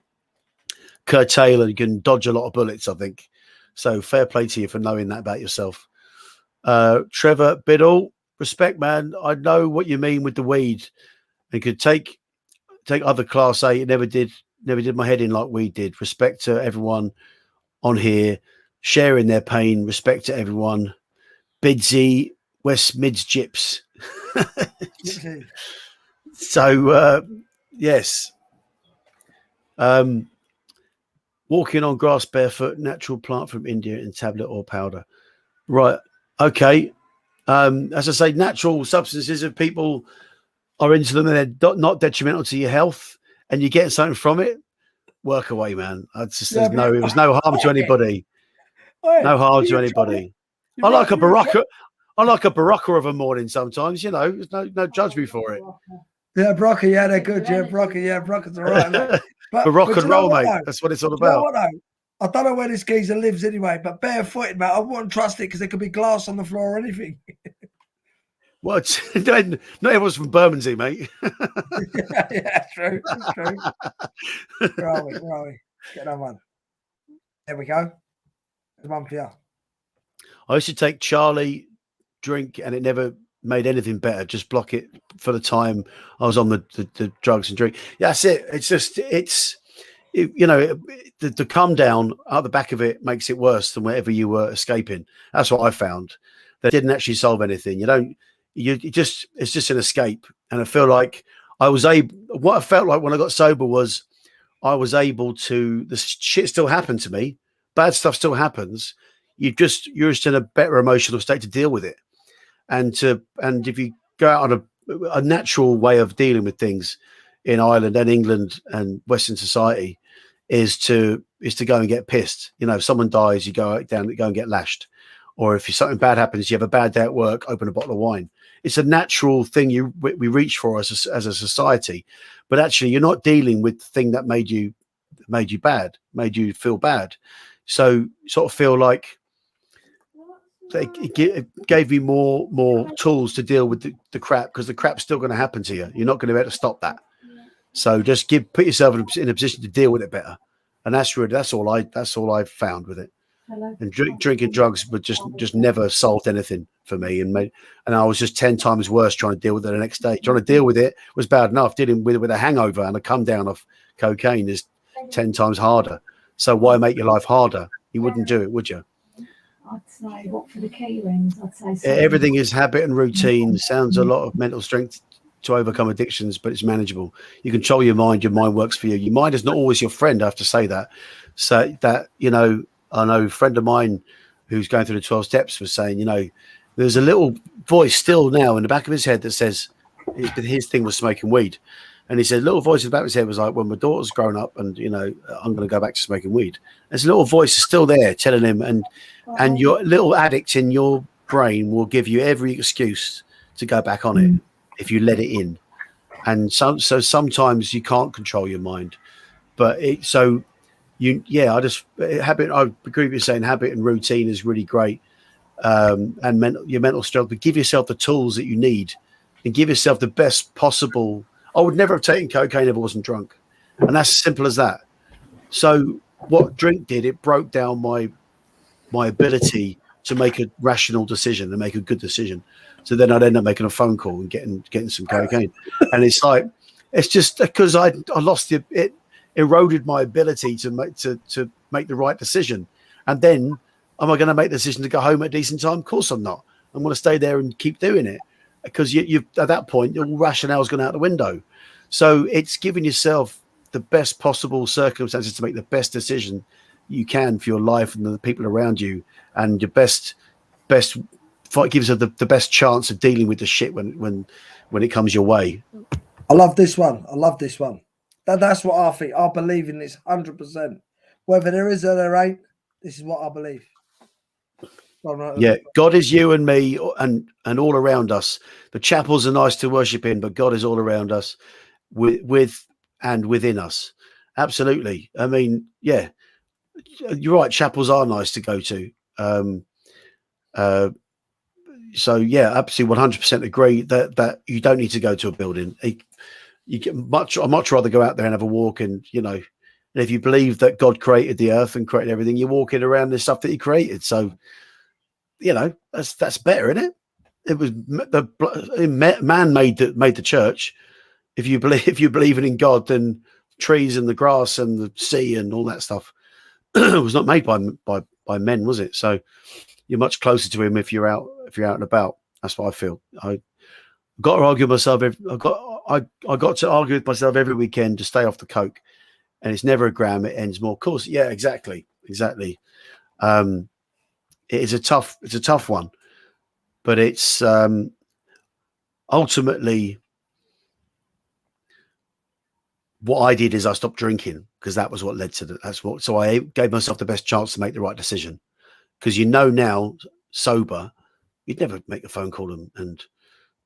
curtail and you can dodge a lot of bullets, I think. So fair play to you for knowing that about yourself. Trevor Biddle, respect, man. I know what you mean with the weed. And could take other class A. It never did my head in like we did. Respect to everyone on here, sharing their pain. Respect to everyone. Bidsy, West Mids Gyps. So yes. Walking on grass barefoot, natural plant from India in tablet or powder. Right. Okay. As I say, natural substances, if people are into them and they're not detrimental to your health and you're getting something from it, work away, man. It was no harm to anybody. No harm to anybody. I like a Barocca of a morning sometimes, there's no judge me for it. Yeah, Barocca, yeah, they're good. Yeah, Barocca's all right, mate. But rock and roll, mate. That's what it's all about. You know what, though? I don't know where this geezer lives anyway, but barefooted, mate, I wouldn't trust it because there could be glass on the floor or anything. Well, not everyone's from Bermondsey, mate. yeah, true. Where are we? Get that one. There we go. There's one for you. I used to take Charlie drink, and it never made anything better. Just block it for the time I was on the drugs and drink. Yeah, that's it. It's just the come down out the back of it makes it worse than wherever you were escaping. That's what I found. That didn't actually solve anything. It's just an escape. And I feel like what I felt like when I got sober was I was able to, the shit still happened to me. Bad stuff still happens. You're just in a better emotional state to deal with it. And if you go out on a natural way of dealing with things in Ireland and England and Western society is to go and get pissed. If someone dies, you go and get lashed. Or if something bad happens, you have a bad day at work, open a bottle of wine. It's a natural thing we reach for as a society. But actually, you're not dealing with the thing that made you bad, made you feel bad. So sort of feel like it gave me more tools to deal with the crap, because the crap's still going to happen to you. You're not going to be able to stop that. So just put yourself in a position to deal with it better. And that's all I found with it. And drinking drugs would just never solved anything for me, and I was just 10 times worse trying to deal with it the next day. Trying to deal with it was bad enough. Dealing with it with a hangover and a come down off cocaine is 10 times harder. So why make your life harder? You wouldn't do it, would you? I'd say what for the key rings, I'd say so. Everything is habit and routine. Sounds a lot of mental strength to overcome addictions, but it's manageable. You control your mind works for you. Your mind is not always your friend, I have to say that. So that, I know a friend of mine who's going through the 12 steps was saying, there's a little voice still now in the back of his head that says his thing was smoking weed. And he said, little voice in the back of his head was like, when my daughter's grown up and, I'm going to go back to smoking weed. There's a little voice still there telling him, and your little addict in your brain will give you every excuse to go back on it if you let it in. And so sometimes you can't control your mind, but I agree with you saying habit and routine is really great. And your mental strength, but give yourself the tools that you need and give yourself the best possible. I would never have taken cocaine if I wasn't drunk. And that's as simple as that. So what drink did, it broke down my ability to make a rational decision and make a good decision. So then I'd end up making a phone call and getting some cocaine. And it's just because I lost it eroded my ability to make the right decision. And then am I going to make the decision to go home at a decent time? Of course I'm not. I'm going to stay there and keep doing it, because you at that point, all rationale's gone out the window. So it's giving yourself the best possible circumstances to make the best decision you can for your life and the people around you, and your best gives you the best chance of dealing with the shit when it comes your way. I love this one. That's what I think. I believe in this 100%. Whether there is or there ain't, this is what I believe. Yeah, God is you and me and all around us. The chapels are nice to worship in, but God is all around us, with and within us. Absolutely. I mean, yeah, you're right. Chapels are nice to go to. So yeah, absolutely, 100% agree that you don't need to go to a building. I'd much rather go out there and have a walk, and and if you believe that God created the earth and created everything, you're walking around the stuff that He created. So that's better, isn't it? It was man made the church. If you believe in God, then trees and the grass and the sea and all that stuff was not made by men, was it? So you're much closer to Him if you're out and about. That's what I feel. I got to argue with myself. I got to argue with myself every weekend to stay off the coke, and it's never a gram. It ends more. Of course, yeah, exactly. It is a tough one, but it's ultimately what I did is I stopped drinking because that was what led to that. So I gave myself the best chance to make the right decision, because now sober, you'd never make a phone call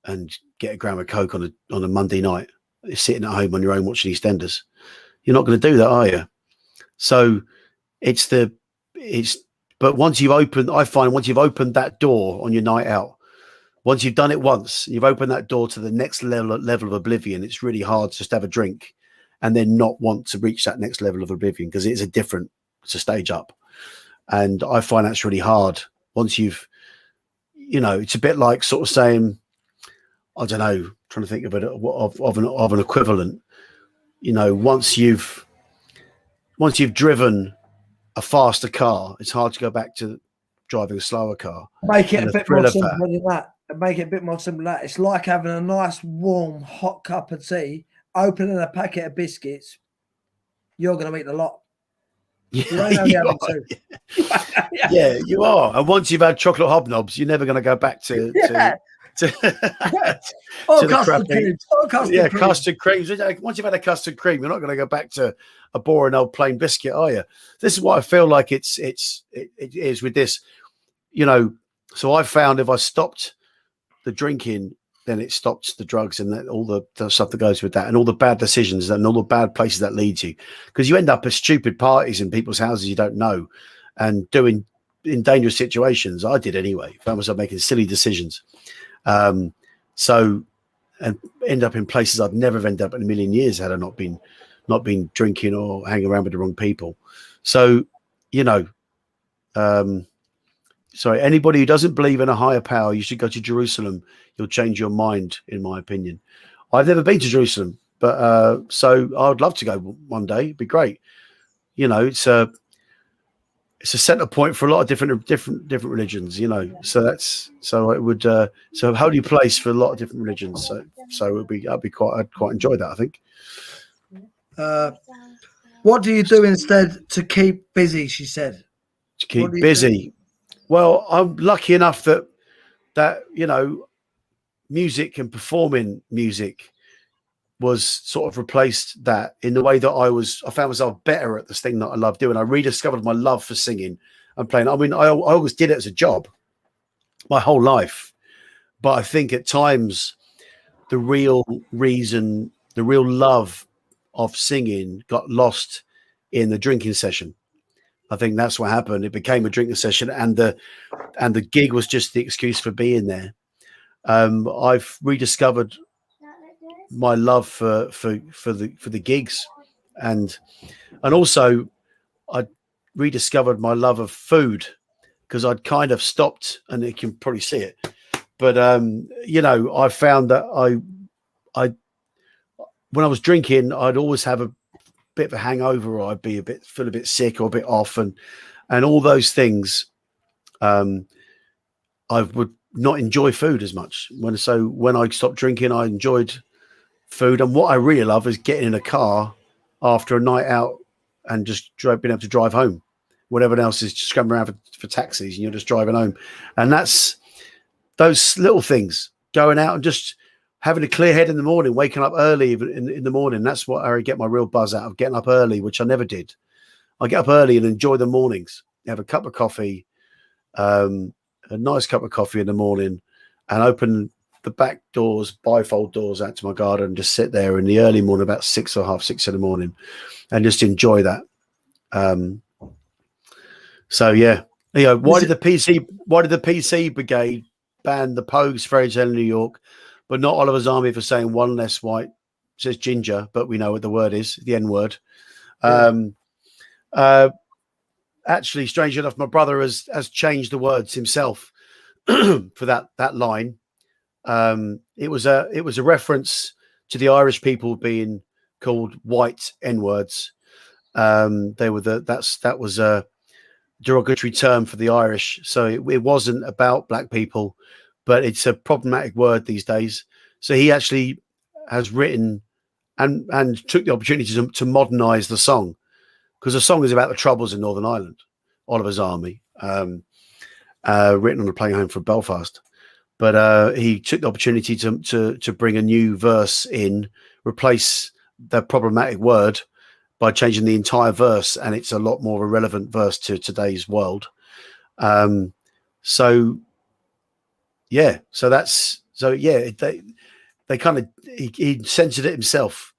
and get a gram of coke on a Monday night, sitting at home on your own watching EastEnders. You're not going to do that, are you? So but once you've opened that door on your night out, once you've done it once, you've opened that door to the next level of oblivion. It's really hard to just have a drink and then not want to reach that next level of oblivion, because it's a stage up. And I find that's really hard. Once you've, it's a bit like sort of saying, I don't know, trying to think of an equivalent. Once you've driven a faster car, it's hard to go back to driving a slower car. Make it a bit more simple than that. Make it a bit more simple than that. It's like having a nice, warm, hot cup of tea, opening a packet of biscuits. You're going to eat the lot. Yeah, you are. And once you've had chocolate hobnobs, you're never going to go back to custard creams. Once you've had a custard cream, you're not going to go back to a boring old plain biscuit, are you? This is what I feel like it is with this. So I found if I stopped the drinking, then it stops the drugs and all the stuff that goes with that, and all the bad decisions and all the bad places that leads you, because you end up at stupid parties in people's houses you don't know, and doing in dangerous situations. I did anyway. Found myself making silly decisions. And end up in places I'd never have ended up in a million years had I not been drinking or hanging around with the wrong people. So, sorry, anybody who doesn't believe in a higher power, you should go to Jerusalem. You'll change your mind, in my opinion. I've never been to Jerusalem, but so I'd love to go one day. It'd be great. It's a center point for a lot of different religions. So it would so holy place for a lot of different religions. So I'd quite enjoy that, I think. What do you do instead to keep busy? She said. To keep busy. Well, I'm lucky enough that music and performing music was sort of replaced that, in the way that I found myself better at this thing that I love doing. I rediscovered my love for singing and playing. I mean, I always did it as a job my whole life, but I think at times the real love of singing got lost in the drinking session. I think that's what happened. It became a drinking session, and the gig was just the excuse for being there. I've rediscovered my love for the gigs, and also I rediscovered my love of food, because I'd kind of stopped, and you can probably see it. But I found that I when I was drinking, I'd always have a bit of a hangover, or I'd be feel a bit sick or a bit off, and all those things. I would not enjoy food as much. When I stopped drinking, I enjoyed food. And what I really love is getting in a car after a night out and just being able to drive home. When everyone else is just coming around for taxis, and you're just driving home. And that's those little things, going out and just having a clear head in the morning, waking up early in the morning. That's what I get my real buzz out of, getting up early, which I never did. I get up early and enjoy the mornings, have a cup of coffee, a nice cup of coffee in the morning, and open the back doors, bifold doors out to my garden, and just sit there in the early morning, about 6 or half 6 in the morning, and just enjoy that. So yeah, why did the PC Brigade ban the Pogues Fairy Tale in New York, but not Oliver's Army for saying one less white? It says ginger, but we know what the word is, the N word. Yeah. Actually, strangely enough, my brother has changed the words himself for that line. It was a reference to the Irish people being called white N words. That was a derogatory term for the Irish, so it wasn't about black people, but it's a problematic word these days. So he actually has written and took the opportunity to modernise the song, because the song is about the troubles in Northern Ireland, Oliver's Army, written on a plane home from Belfast. But he took the opportunity to bring a new verse in, replace the problematic word by changing the entire verse, and it's a lot more of a relevant verse to today's world. So they kind of he censored it himself.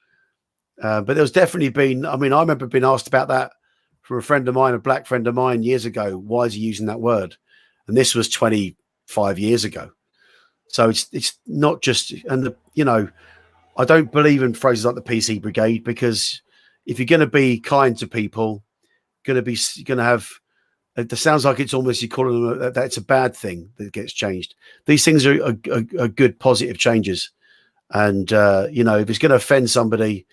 But there's definitely been, I mean, I remember being asked about that from a friend of mine, a black friend of mine years ago. Why is he using that word? And this was 25 years ago. So it's not just, and I don't believe in phrases like the PC Brigade, because if you're going to be kind to people, going to have, it sounds like it's almost, you're calling them that it's a bad thing that gets changed. These things are good, positive changes. And, if it's going to offend somebody,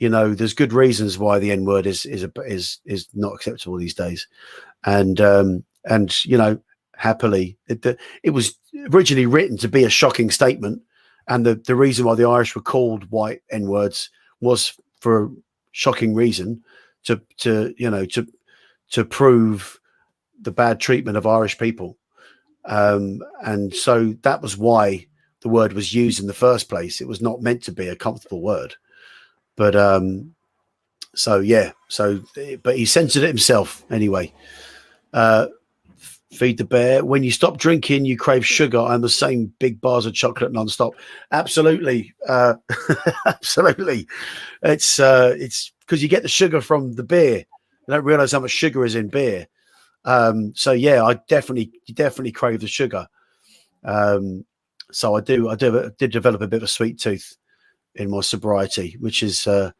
there's good reasons why the N word is not acceptable these days. And happily, it was originally written to be a shocking statement. And the reason why the Irish were called white N words was for a shocking reason, to prove the bad treatment of Irish people. And so that was why the word was used in the first place. It was not meant to be a comfortable word. But but he censored it himself anyway. Feed the bear. When you stop drinking, you crave sugar. I'm the same, big bars of chocolate non-stop. Absolutely. Absolutely. It's because you get the sugar from the beer. You don't realize how much sugar is in beer. I definitely crave the sugar. So I did develop a bit of a sweet tooth in my sobriety, which is I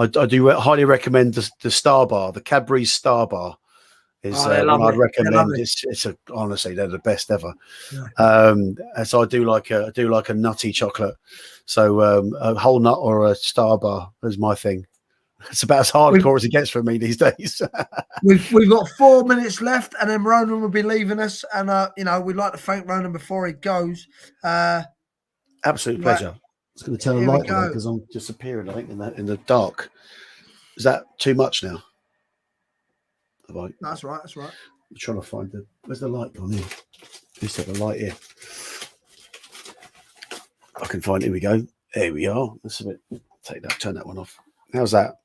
do highly recommend the Star Bar, the Cadbury Star Bar is one I'd recommend. It's honestly, they're the best ever. Yeah. So I do like a nutty chocolate. So a whole nut or a Star Bar is my thing. It's about as hardcore as it gets for me these days. we've got 4 minutes left, and then Ronan will be leaving us. And we'd like to thank Ronan before he goes. Absolute pleasure. I was going to turn the light on because I'm disappearing, I think, in the dark. Is that too much now? That's right. I'm trying to find where's the light gone here? Let's take the light here. I can find it. Here we go. There we are. That's a bit. Turn that one off. How's that?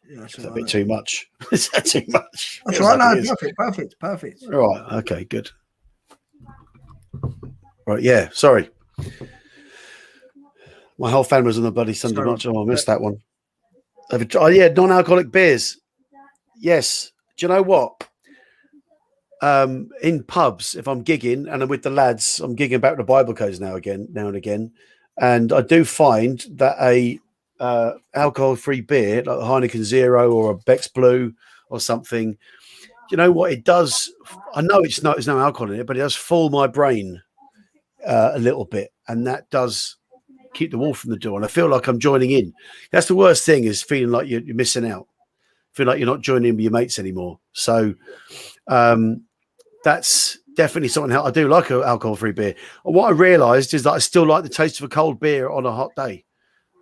Yeah, it's a bit too much. Is that too much? That's right. No, perfect. Right. Okay. Good. Right. Yeah. Sorry. My whole family was on the bloody Sunday night. Oh, I missed that one. Non-alcoholic beers. Yes. Do you know what? In pubs, if I'm gigging and I'm with the lads, I'm gigging back to Bible codes now and again. And I do find that a alcohol-free beer, like a Heineken Zero or a Beck's Blue or something, you know what it does? I know there's no alcohol in it, but it does fool my brain a little bit. And that does keep the wolf from the door. And I feel like I'm joining in. That's the worst thing, is feeling like you're missing out. Feel like you're not joining in with your mates anymore. So that's definitely something. I do like an alcohol-free beer. And what I realised is that I still like the taste of a cold beer on a hot day.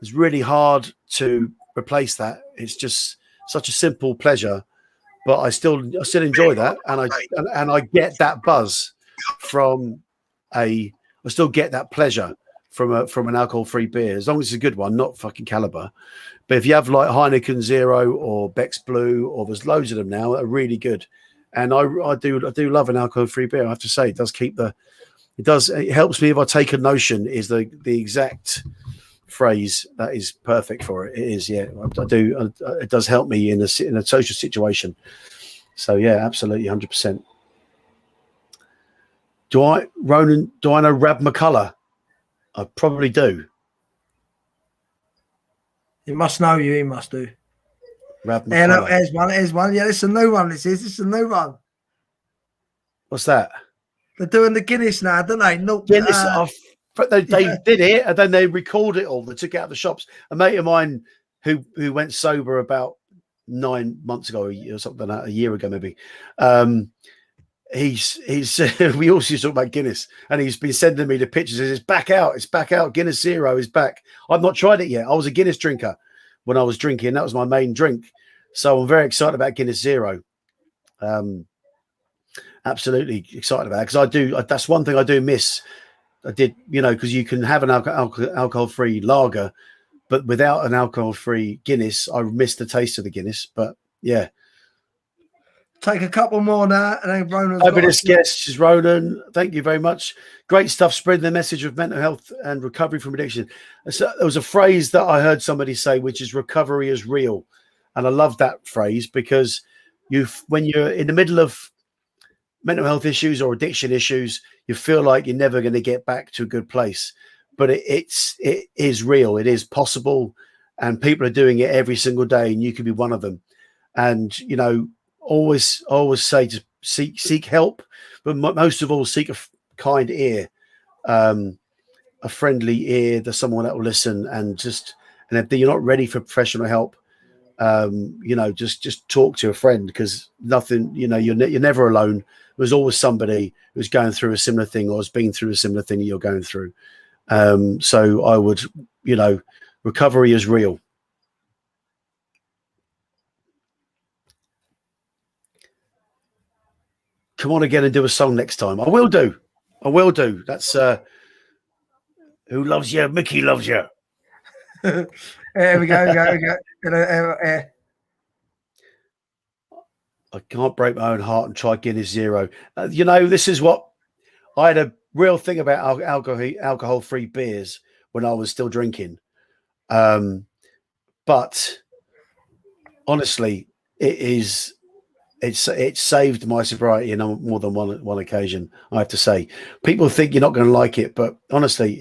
It's really hard to replace that. It's just such a simple pleasure, but I still enjoy that, and I get that buzz from I still get that pleasure from an alcohol-free beer, as long as it's a good one, not fucking Caliber. But if you have like Heineken Zero or Beck's Blue, or there's loads of them now that are really good, and I do love an alcohol-free beer. I have to say, it helps me if I take a notion is the exact phrase that is perfect for it. It is, yeah. I do. It does help me in a social situation. So yeah, absolutely, 100%. Ronan? Do I know Rab McCullough? I probably do. He must know you. He must do. Rab McCullough. Here's one. Yeah, it's a new one. This is a new one. What's that? They're doing the Guinness now, don't they? No, Guinness. They did it, and then they recorded it all. They took it out of the shops. A mate of mine who went sober about 9 months ago, or something like that, a year ago maybe. he's we also used to talk about Guinness, and he's been sending me the pictures. It's back out. It's back out. Guinness Zero is back. I've not tried it yet. I was a Guinness drinker when I was drinking. That was my main drink. So I'm very excited about Guinness Zero. Absolutely excited about it, because that's one thing I do miss. I did, because you can have an alcohol-free lager, but without an alcohol-free Guinness, I miss the taste of the Guinness. But yeah. Take a couple more now, and then Ronan's Fabulous guest is Ronan. Thank you very much. Great stuff, spreading the message of mental health and recovery from addiction. So there was a phrase that I heard somebody say, which is recovery is real. And I love that phrase, because when you're in the middle of mental health issues or addiction issues, you feel like you're never going to get back to a good place. But it is real. It is possible. And people are doing it every single day, and you could be one of them. And, always say to seek help, but most of all, seek a kind ear, a friendly ear. There's someone that will listen, and if you're not ready for professional help, just talk to a friend, because nothing, you're never alone. There's always somebody who's going through a similar thing, or has been through a similar thing that you're going through. So I would, recovery is real. Come on again and do a song next time. I will do. That's Who Loves You? Mickey Loves You. There we go. I can't break my own heart and try Guinness Zero. This is what I had a real thing about alcohol-free beers when I was still drinking. But honestly, it's saved my sobriety on more than one occasion, I have to say. People think you're not going to like it, but honestly,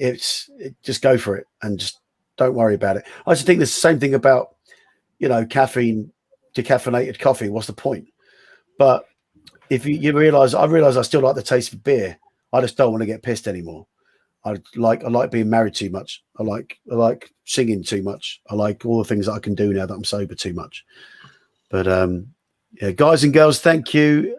just go for it and just don't worry about it. I just think the same thing about, caffeine, decaffeinated coffee. What's the point? But if you realize I still like the taste of beer. I just don't want to get pissed anymore. I like being married too much. I like singing too much. I like all the things that I can do now that I'm sober too much. But yeah, guys and girls, thank you.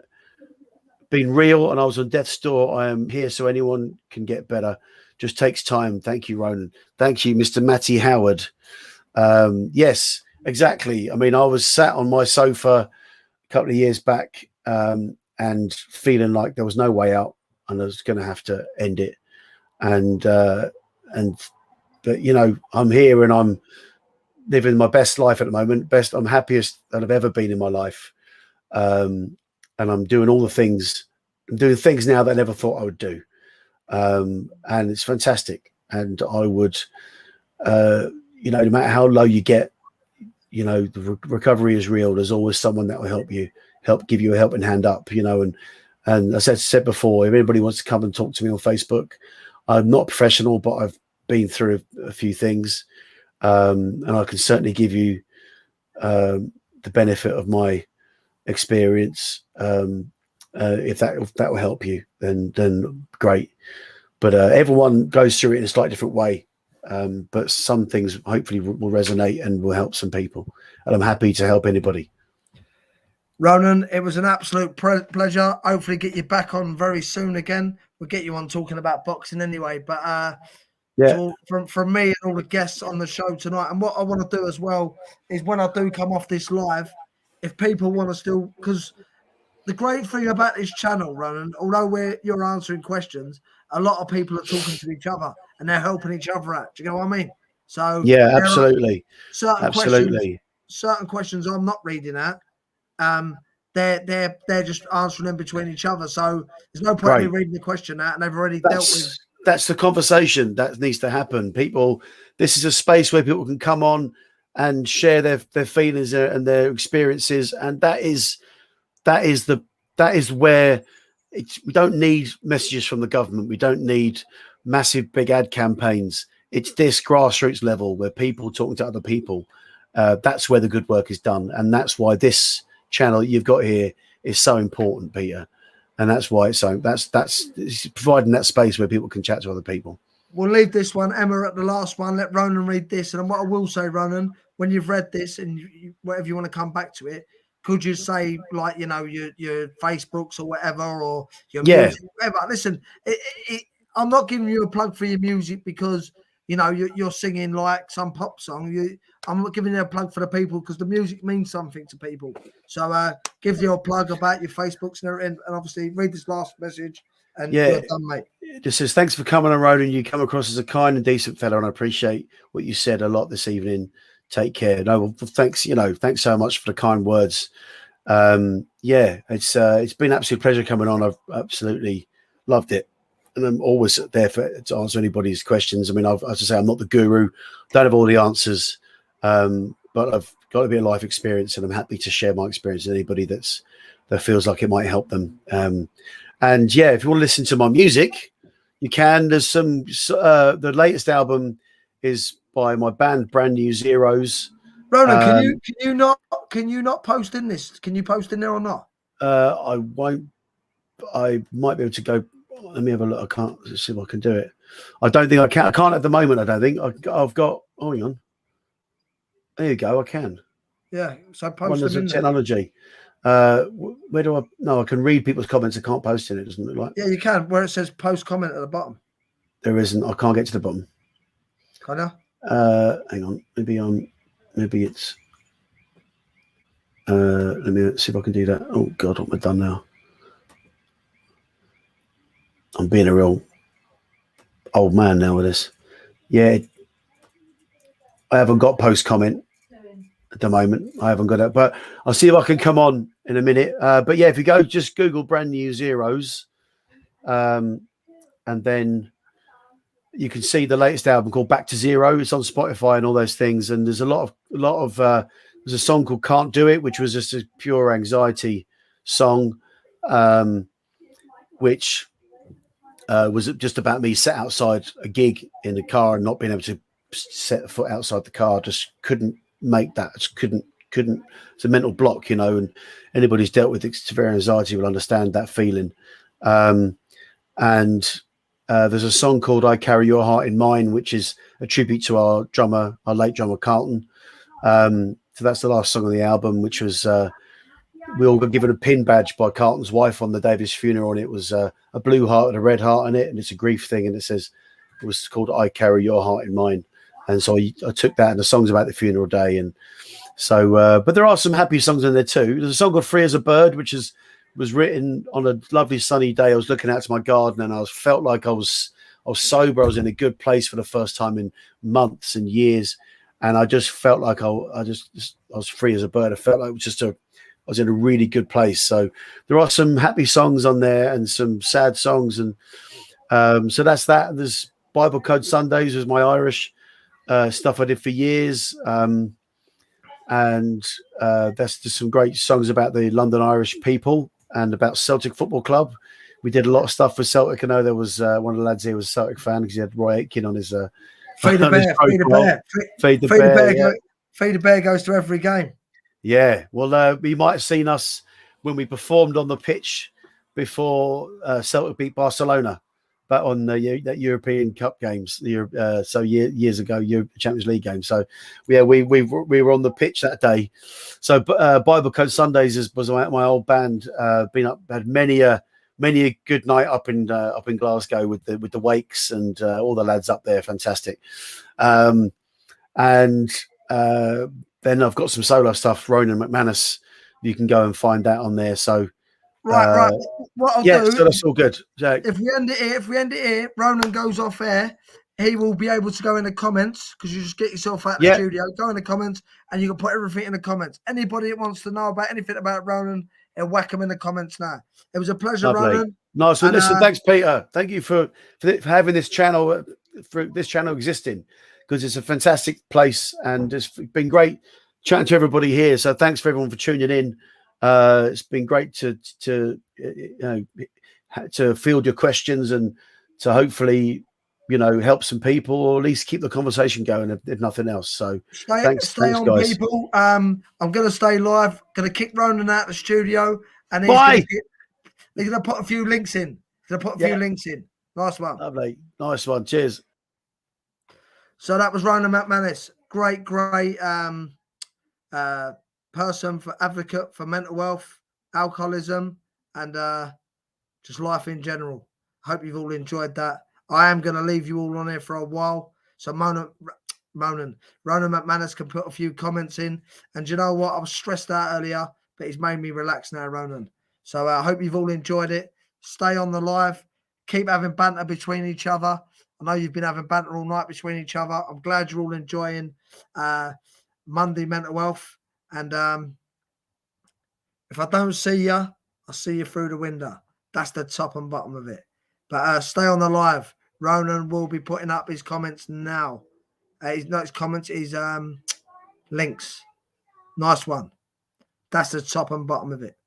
Been real, and I was on death's door. I am here so anyone can get better. Just takes time. Thank you, Ronan. Thank you, Mr. Matty Howard. Yes, exactly. I mean, I was sat on my sofa a couple of years back, and feeling like there was no way out, and I was going to have to end it. But I'm here, and I'm living my best life at the moment. I'm happiest that I've ever been in my life. And I'm doing all the things. I'm doing things now that I never thought I would do. And it's fantastic. And I would, no matter how low you get, the recovery is real. There's always someone that will give you a helping hand up, and as I said before, if anybody wants to come and talk to me on Facebook, I'm not professional, but I've been through a few things. And I can certainly give you the benefit of my experience. If that will help you, then great. But everyone goes through it in a slightly different way. But some things hopefully will resonate and will help some people. And I'm happy to help anybody. Ronan, it was an absolute pleasure. Hopefully get you back on very soon again. We'll get you on talking about boxing anyway. But yeah, so from me and all the guests on the show tonight, and what I want to do as well is when I do come off this live, if people want to still, because the great thing about this channel, Ronan, although you're answering questions, a lot of people are talking to each other and they're helping each other out. Do you know what I mean? So yeah, absolutely. Certain questions I'm not reading out. They're just answering them between each other. So there's no point in me reading the question out, and they've already dealt with. That's the conversation that needs to happen. This is a space where people can come on and share their feelings and their experiences, and that is where we don't need messages from the government. We don't need massive big ad campaigns. It's this grassroots level where people talking to other people. That's where the good work is done, and that's why this channel you've got here is so important, Peter. And that's why it's providing that space where people can chat to other people. We'll leave this one, Emma, at the last one. Let Ronan read this. And what I will say, Ronan, when you've read this and whatever you want to come back to it, could you say, like, you know, your Facebooks or whatever, or your Yeah. music, whatever? Listen, I'm not giving you a plug for your music because, you know, you're singing like some pop song. I'm not giving you a plug for the people because the music means something to people. So give you a plug about your Facebooks and everything, and obviously read this last message, and you're done, mate. Just says, thanks for coming on, Ronan. You come across as a kind and decent fellow, and I appreciate what you said a lot this evening. Take care. No, well, thanks. You know, thanks so much for the kind words. It's been an absolute pleasure coming on. I've absolutely loved it, and I'm always there to answer anybody's questions. I mean, as I say, I'm not the guru, don't have all the answers, but I've got a bit of life experience, and I'm happy to share my experience with anybody that feels like it might help them. And yeah, if you want to listen to my music, you can. There's some. The latest album is by my band, Brand New Zeros. Ronan, can you not post in this? Can you post in there or not? I won't. I might be able to go. Let me have a look. I can't see if I can do it. I don't think I can. I can't at the moment. I don't think I've got. Oh, hang on. There you go. I can. Yeah. So post them in technology. Where do I? No, I can read people's comments. I can't post in it. Doesn't look like. Yeah, you can. Where it says post comment at the bottom. There isn't. I can't get to the bottom. Can I? Hang on. Maybe it's. Let me see if I can do that. Oh God, what am I done now? I'm being a real old man now with this. Yeah, I haven't got post comment at the moment. I haven't got it, but I'll see if I can come on in a minute. But yeah, if you go, just Google Brand New Zeros, and then you can see the latest album called Back to Zero. It's on Spotify and all those things. And there's a lot of there's a song called Can't Do It, which was just a pure anxiety song, which was just about me sat outside a gig in the car and not being able to set a foot outside the car. Just couldn't make that. Just couldn't. It's a mental block, you know, and anybody who's dealt with severe anxiety will understand that feeling. There's a song called I Carry Your Heart in Mine, which is a tribute to our late drummer, Carlton. So that's the last song on the album, which was, we all got given a pin badge by Carlton's wife on the day of his funeral. And it was a blue heart and a red heart in it. And it's a grief thing. And it was called I Carry Your Heart in Mine. And so I took that, and the song's about the funeral day. And so, but there are some happy songs in there too. There's a song called Free as a Bird, which was written on a lovely sunny day. I was looking out to my garden, and I felt like I was sober. I was in a good place for the first time in months and years, and I just felt like I was free as a bird. I felt like I was in a really good place. So there are some happy songs on there and some sad songs, and so that's that. There's Bible Code Sundays was my Irish stuff I did for years. And there's just some great songs about the London Irish people and about Celtic Football Club. We did a lot of stuff for Celtic. I know there was one of the lads here was a Celtic fan because he had Roy Aitken on his Feed the Bear. Feed the Bear goes to every game. Yeah. Well, you might have seen us when we performed on the pitch before Celtic beat Barcelona, but on that European Cup games, years ago, Champions League game. So, yeah, we were on the pitch that day. So, Bible Code Sundays was my old band. Had many a good night up in Glasgow with the Wakes and all the lads up there. Fantastic. Then I've got some solo stuff. Ronan Mcmanus, you can go and find that on there. So. Right. What I'll do, so that's all good. Jack. If we end it here, Ronan goes off air. He will be able to go in the comments because you just get yourself out of the studio, go in the comments, and you can put everything in the comments. Anybody that wants to know about anything about Ronan, he'll whack them in the comments now. It was a pleasure, Lovely. Ronan. Nice. Well, listen, thanks, Peter. Thank you for having this channel, for this channel existing, because it's a fantastic place, and it's been great chatting to everybody here. So thanks for everyone for tuning in. It's been great to field your questions and to hopefully help some people, or at least keep the conversation going if nothing else. So thanks on, guys. People. I'm gonna stay live. Gonna kick Ronan out of the studio, and he's gonna put a few links in. Nice one. Lovely. Nice one. Cheers. So that was Ronan Mcmanus. Great person for advocate for mental health, alcoholism, and just life in general. Hope you've all enjoyed that. I am going to leave you all on here for a while. So Ronan McManus can put a few comments in. And you know what? I was stressed out earlier, but he's made me relax now, Ronan. So I hope you've all enjoyed it. Stay on the live. Keep having banter between each other. I know you've been having banter all night between each other. I'm glad you're all enjoying Monday Mental Health. And if I don't see you, I'll see you through the window. That's the top and bottom of it. But stay on the live. Ronan will be putting up his comments now. Not his comments, his links. Nice one. That's the top and bottom of it.